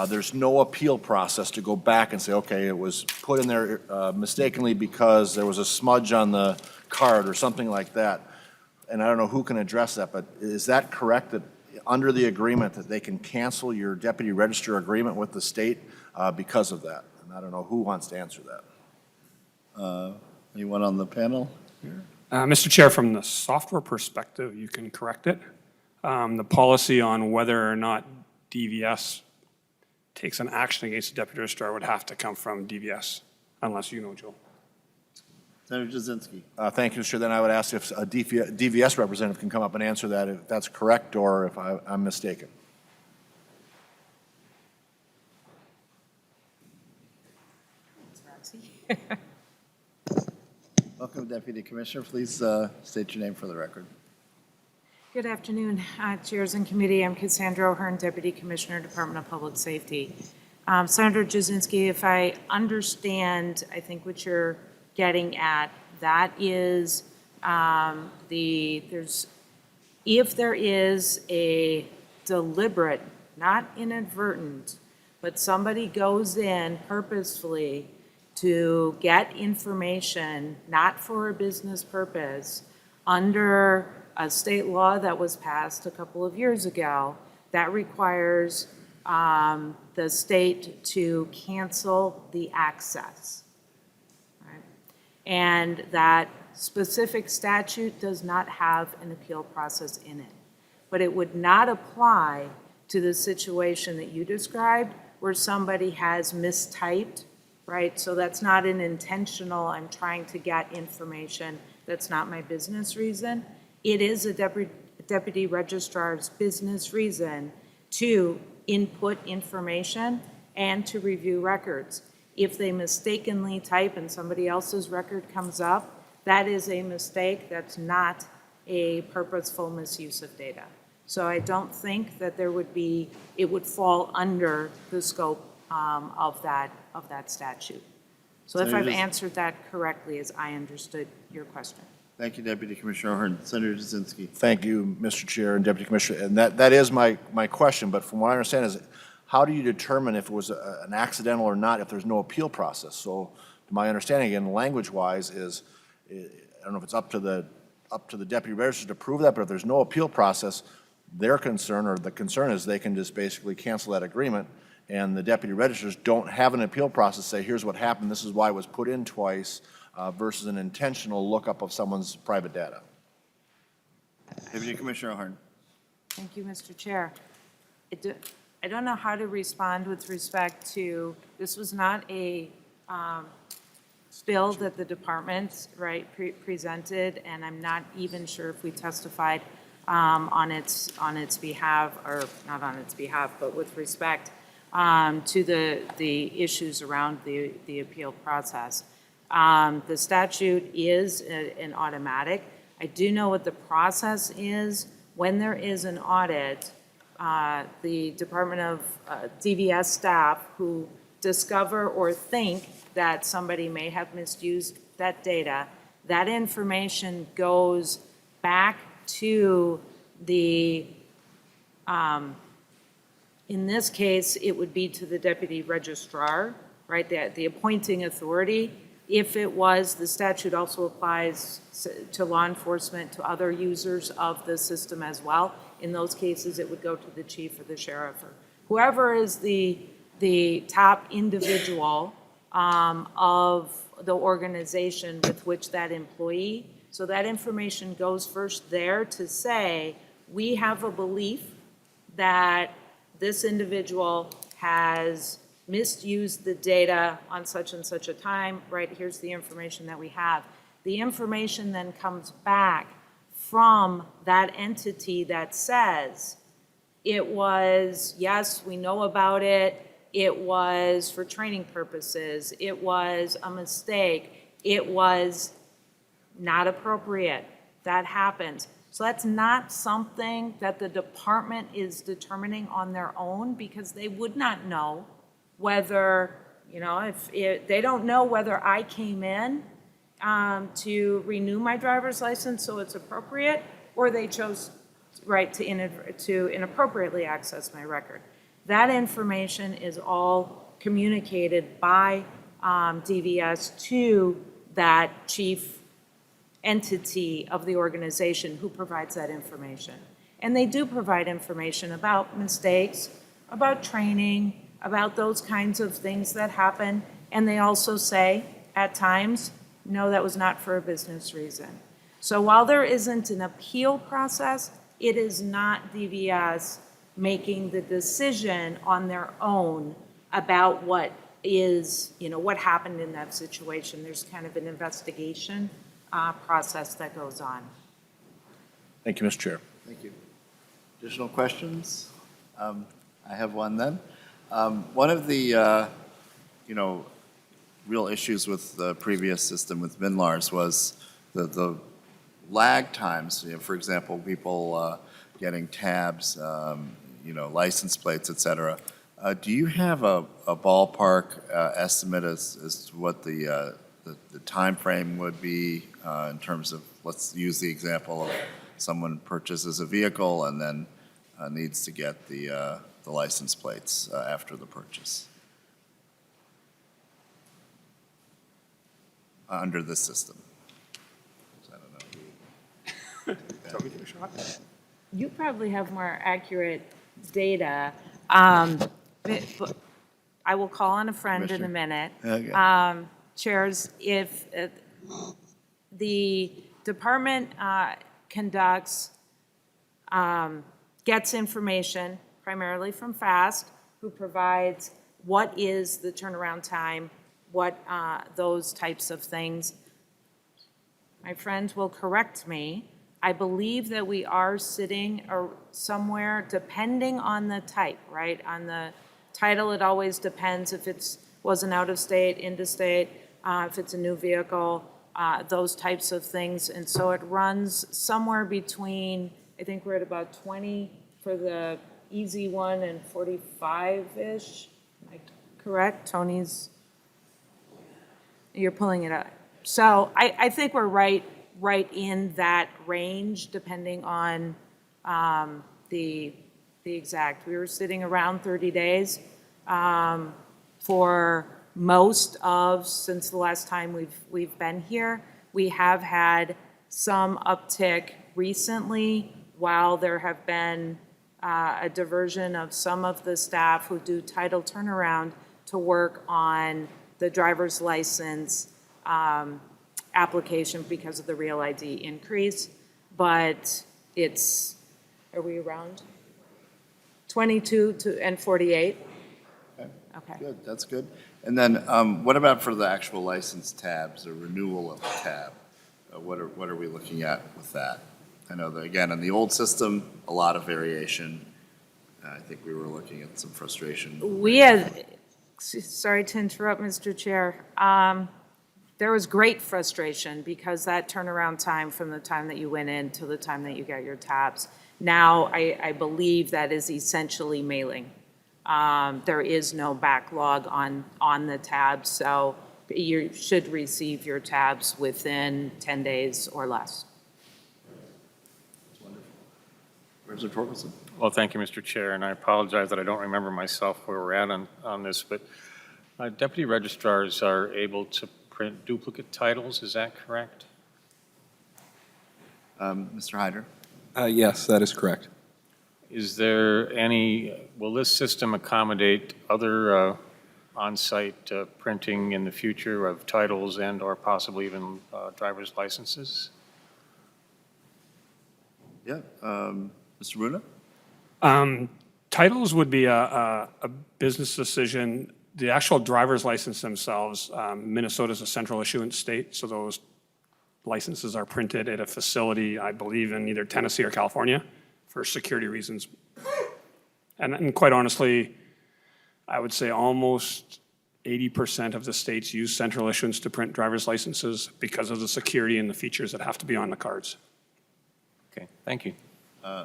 There's no appeal process to go back and say, okay, it was put in there mistakenly because there was a smudge on the card or something like that. And I don't know who can address that, but is that correct, that under the agreement that they can cancel your deputy register agreement with the state because of that? And I don't know who wants to answer that. Anyone on the panel here? Mr. Chair, from the software perspective, you can correct it. The policy on whether or not DVS takes an action against the deputy registrar would have to come from DVS, unless you know, Joe. Senator Jasinski. Thank you, Mr. Then I would ask if a DVS representative can come up and answer that, if that's correct or if I'm mistaken. Welcome, Deputy Commissioner. Please state your name for the record. Good afternoon, chairs and committee. I'm Cassandra O'Hearn, Deputy Commissioner, Department of Public Safety. Senator Jasinski, if I understand, I think what you're getting at, that is if there is a deliberate, not inadvertent, but somebody goes in purposefully to get information, not for a business purpose, under a state law that was passed a couple of years ago that requires the state to cancel the access. Right? And that specific statute does not have an appeal process in it. But it would not apply to the situation that you described where somebody has mistyped, right? So that's not an intentional, I'm trying to get information, that's not my business reason. It is a deputy registrar's business reason to input information and to review records. If they mistakenly type and somebody else's record comes up, that is a mistake, that's not a purposeful misuse of data. So I don't think that there would be, it would fall under the scope of that statute. So if I've answered that correctly as I understood your question. Thank you, Deputy Commissioner O'Hearn. Senator Jasinski. Thank you, Mr. Chair and Deputy Commissioner. And that is my question, but from what I understand is, how do you determine if it was an accidental or not if there's no appeal process? So my understanding, again, language-wise, is I don't know if it's up to the deputy registrar to prove that, but if there's no appeal process, their concern, or the concern is they can just basically cancel that agreement, and the deputy registrars don't have an appeal process, say, here's what happened, this is why it was put in twice, versus an intentional lookup of someone's private data. Deputy Commissioner O'Hearn. Thank you, Mr. Chair. I don't know how to respond with respect to, this was not a bill that the department, right, presented, and I'm not even sure if we testified on its behalf, or not on its behalf, but with respect to the issues around the appeal process. The statute is an automatic. I do know what the process is. When there is an audit, the Department of DVS staff who discover or think that somebody may have misused that data, that information goes back to the, in this case, it would be to the deputy registrar, right, the appointing authority. If it was, the statute also applies to law enforcement, to other users of the system as well. In those cases, it would go to the chief or the sheriff or whoever is the top individual of the organization with which that employee. So that information goes first there to say, we have a belief that this individual has misused the data on such and such a time, right? Here's the information that we have. The information then comes back from that entity that says, it was, yes, we know about it, it was for training purposes, it was a mistake, it was not appropriate. That happens. So that's not something that the department is determining on their own, because they would not know whether, you know, if they don't know whether I came in to renew my driver's license so it's appropriate, or they chose, right, to inappropriately access my record. That information is all communicated by DVS to that chief entity of the organization who provides that information. And they do provide information about mistakes, about training, about those kinds of things that happen. And they also say, at times, no, that was not for a business reason. So while there isn't an appeal process, it is not DVS making the decision on their own about what is, you know, what happened in that situation. There's kind of an investigation process that goes on. Thank you, Mr. Chair. Thank you. Additional questions? I have one then. One of the, real issues with the previous system with MNLARS was the lag times. You know, for example, people getting tabs, license plates, et cetera. Do you have a ballpark estimate as to what the time frame would be in terms of, let's use the example of someone purchases a vehicle and then needs to get the license plates after the purchase under this system? I don't know. You probably have more accurate data. But I will call on a friend in a minute. Okay. Chairs, if the department conducts, gets information primarily from FAST, who provides what is the turnaround time, what those types of things. My friends will correct me. I believe that we are sitting somewhere, depending on the type, right? On the title, it always depends if it was an out-of-state, into-state, if it's a new vehicle, those types of things. And so it runs somewhere between, I think we're at about 20 for the easy one and 45-ish. Am I correct? Tony's, you're pulling it up. So I think we're right in that range, depending on the exact. We were sitting around 30 days for most of, since the last time we've been here. We have had some uptick recently, while there have been a diversion of some of the staff who do title turnaround to work on the driver's license application because of the Real ID increase. But it's, are we around 22 and 48? Okay. Good, that's good. And then what about for the actual license tabs or renewal of the tab? What are we looking at with that? I know that, again, in the old system, a lot of variation. I think we were looking at some frustration. We had, sorry to interrupt, Mr. Chair. There was great frustration because that turnaround time from the time that you went in to the time that you got your tabs. Now, I believe that is essentially mailing. There is no backlog on the tabs, so you should receive your tabs within 10 days or less. Representative Torkelson. Well, thank you, Mr. Chair, and I apologize that I don't remember myself where we're at on this, but deputy registrars are able to print duplicate titles, is that correct? Mr. Hyder? Yes, that is correct. Is there any, will this system accommodate other on-site printing in the future of titles and/or possibly even driver's licenses? Yeah, Mr. Bruna? Titles would be a business decision. The actual driver's license themselves, Minnesota is a central issuance state, so those licenses are printed at a facility, I believe, in either Tennessee or California for security reasons. And quite honestly, I would say almost 80% of the states use central issuance to print driver's licenses because of the security and the features that have to be on the cards. Okay, thank you.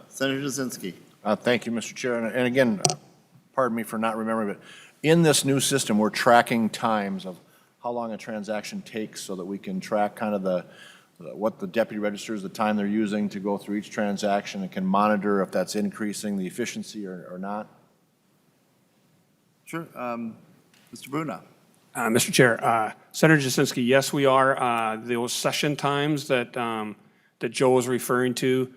Senator Jasinski. Thank you, Mr. Chair. And again, pardon me for not remembering, but in this new system, we're tracking times of how long a transaction takes so that we can track kind of what the deputy registers, the time they're using to go through each transaction, and can monitor if that's increasing the efficiency or not. Sure. Mr. Bruna? Mr. Chair, Senator Jasinski, yes, we are. Those session times that Joe was referring to,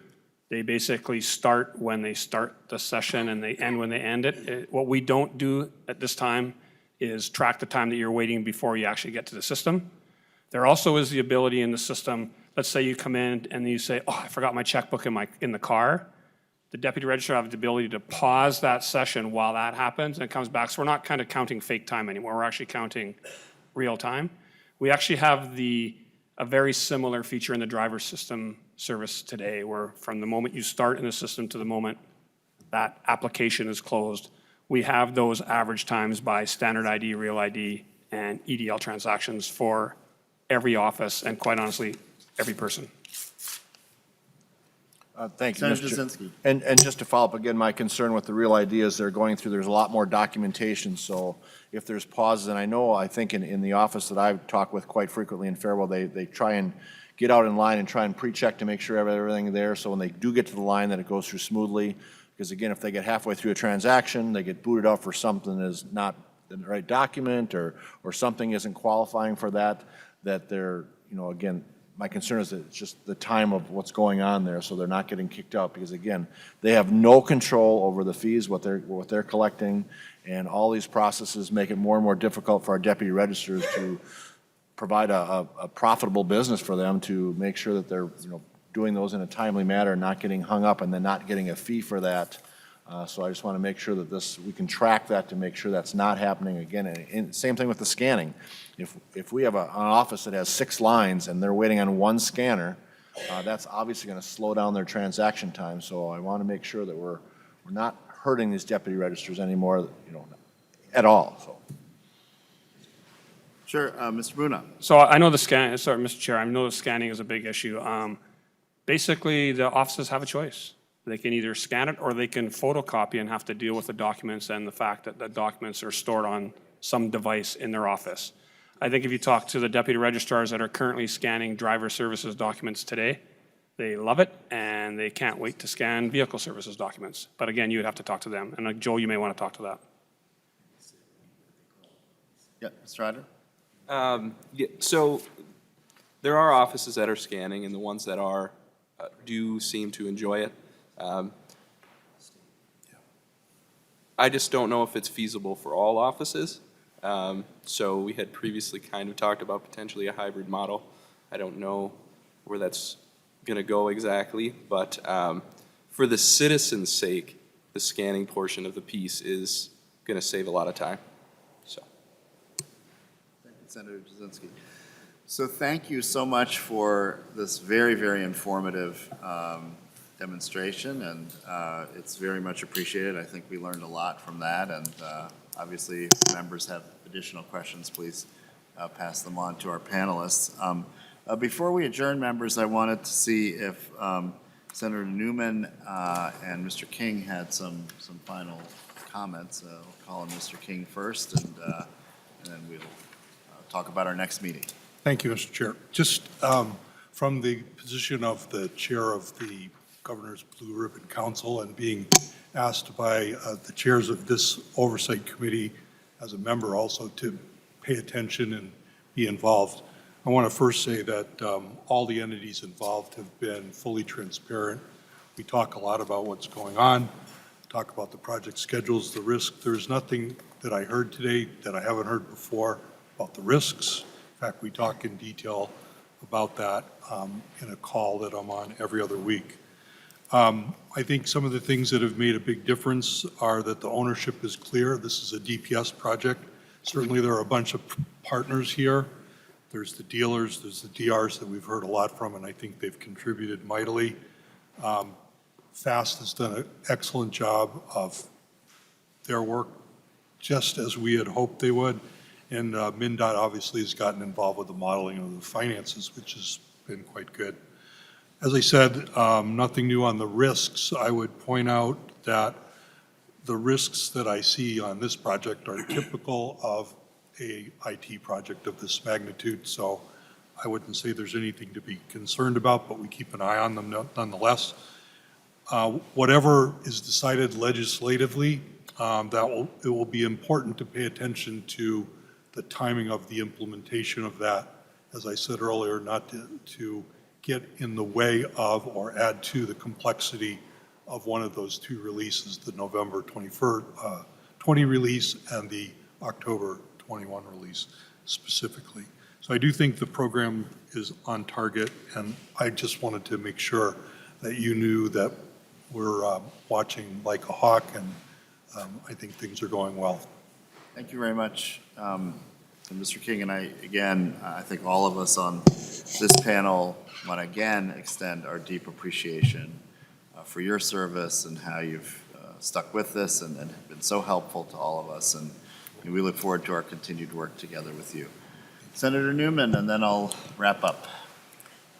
they basically start when they start the session and they end when they end it. What we don't do at this time is track the time that you're waiting before you actually get to the system. There also is the ability in the system, let's say you come in and you say, oh, I forgot my checkbook in the car. The deputy registrar has the ability to pause that session while that happens and it comes back. So we're not kind of counting fake time anymore. We're actually counting real time. We actually have a very similar feature in the driver system service today, where from the moment you start in the system to the moment that application is closed, we have those average times by standard ID, real ID, and EDL transactions for every office and, quite honestly, every person. Thank you, Senator Mr. Jasinski. And just to follow up, again, my concern with the real ID is they're going through, there's a lot more documentation, so if there's pauses, and I think in the office that I've talked with quite frequently in Fairwell, they try and get out in line and try and pre-check to make sure everything is there, so when they do get to the line, that it goes through smoothly. Because again, if they get halfway through a transaction, they get booted out for something that is not the right document, or something isn't qualifying for that they're, again, my concern is that it's just the time of what's going on there, so they're not getting kicked out, because again, they have no control over the fees, what they're collecting, and all these processes make it more and more difficult for our deputy registers to provide a profitable business for them, to make sure that they're, doing those in a timely manner, not getting hung up, and then not getting a fee for that. So I just want to make sure that we can track that to make sure that's not happening again. And same thing with the scanning. If we have an office that has 6 lines and they're waiting on 1 scanner, that's obviously going to slow down their transaction time. So I want to make sure that we're not hurting these deputy registers anymore, at all. So. Sure, Mr. Bruna. So I know Mr. Chair, I know the scanning is a big issue. Basically, the offices have a choice. They can either scan it or they can photocopy and have to deal with the documents and the fact that the documents are stored on some device in their office. I think if you talk to the deputy registrars that are currently scanning driver services documents today, they love it and they can't wait to scan vehicle services documents. But again, you would have to talk to them. And Joel, you may want to talk to that. Yeah, Mr. Ryder? So there are offices that are scanning, and the ones that are do seem to enjoy it. I just don't know if it's feasible for all offices. So we had previously kind of talked about potentially a hybrid model. I don't know where that's going to go exactly, but for the citizen's sake, the scanning portion of the piece is going to save a lot of time. So. Thank you, Senator Jasinski. So thank you so much for this very, very informative demonstration, and it's very much appreciated. I think we learned a lot from that, and obviously, if members have additional questions, please pass them on to our panelists. Before we adjourn, members, I wanted to see if Senator Newman and Mr. King had some final comments. I'll call on Mr. King first, and then we'll talk about our next meeting. Thank you, Mr. Chair. Just from the position of the chair of the Governor's Blue Ribbon Council and being asked by the chairs of this Oversight Committee as a member also to pay attention and be involved, I want to first say that all the entities involved have been fully transparent. We talk a lot about what's going on, talk about the project schedules, the risk. There's nothing that I heard today that I haven't heard before about the risks. In fact, we talk in detail about that in a call that I'm on every other week. I think some of the things that have made a big difference are that the ownership is clear. This is a DPS project. Certainly there are a bunch of partners here. There's the dealers, there's the DRs that we've heard a lot from, and I think they've contributed mightily. FAST has done an excellent job of their work, just as we had hoped they would. And MN.IT obviously has gotten involved with the modeling of the finances, which has been quite good. As I said, nothing new on the risks. I would point out that the risks that I see on this project are typical of a IT project of this magnitude, so I wouldn't say there's anything to be concerned about, but we keep an eye on them nonetheless. Whatever is decided legislatively, it will be important to pay attention to the timing of the implementation of that, as I said earlier, not to get in the way of or add to the complexity of one of those two releases, the November 20 release and the October 21 release specifically. So I do think the program is on target, and I just wanted to make sure that you knew that we're watching like a hawk, and I think things are going well. Thank you very much. And Mr. King and I, again, I think all of us on this panel want to again extend our deep appreciation for your service and how you've stuck with this and have been so helpful to all of us. And we look forward to our continued work together with you. Senator Newman, and then I'll wrap up.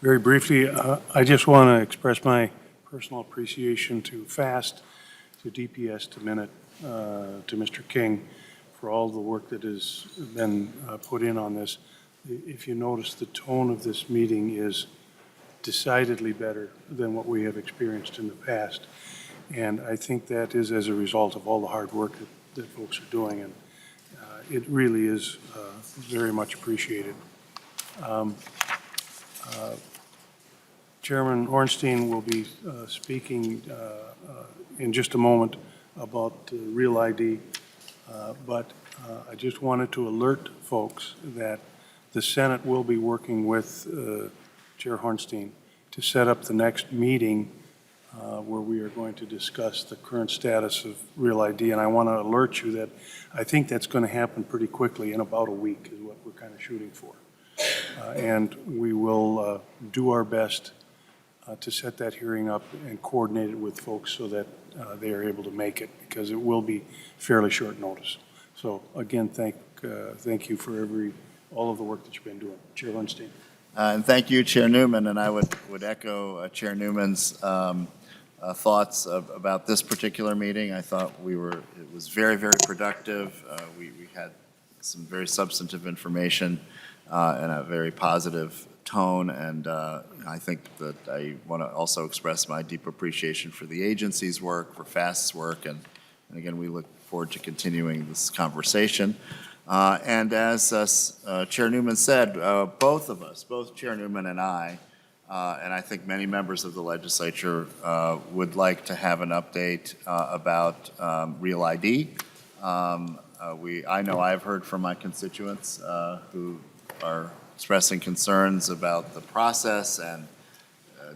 Very briefly, I just want to express my personal appreciation to FAST, to DPS, to MN.IT, to Mr. King, for all the work that has been put in on this. If you notice, the tone of this meeting is decidedly better than what we have experienced in the past. And I think that is as a result of all the hard work that folks are doing, and it really is very much appreciated. Chairman Ornstein will be speaking in just a moment about Real ID, but I just wanted to alert folks that the Senate will be working with Chair Hornstein to set up the next meeting where we are going to discuss the current status of Real ID. And I want to alert you that I think that's going to happen pretty quickly, in about a week is what we're kind of shooting for. And we will do our best to set that hearing up and coordinate it with folks so that they are able to make it, because it will be fairly short notice. So again, thank you for all of the work that you've been doing. Chair Lundstein. And thank you, Chair Newman, and I would echo Chair Newman's thoughts about this particular meeting. I thought it was very, very productive. We had some very substantive information and a very positive tone, and I think that I want to also express my deep appreciation for the agency's work, for FAST's work, and again, we look forward to continuing this conversation. And as Chair Newman said, both of us, both Chair Newman and I think many members of the legislature would like to have an update about Real ID. I know I've heard from my constituents who are expressing concerns about the process and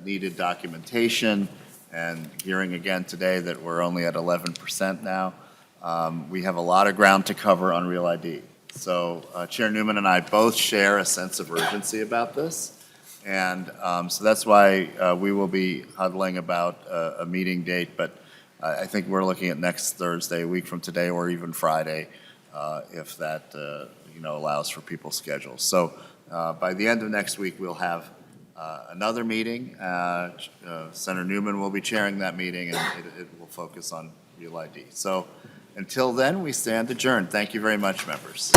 needed documentation, and hearing again today that we're only at 11% now. We have a lot of ground to cover on Real ID. So Chair Newman and I both share a sense of urgency about this. And so that's why we will be huddling about a meeting date, but I think we're looking at next Thursday, a week from today, or even Friday, if that allows for people's schedules. So by the end of next week, we'll have another meeting. Senator Newman will be chairing that meeting, and it will focus on Real ID. So until then, we stand adjourned. Thank you very much, members.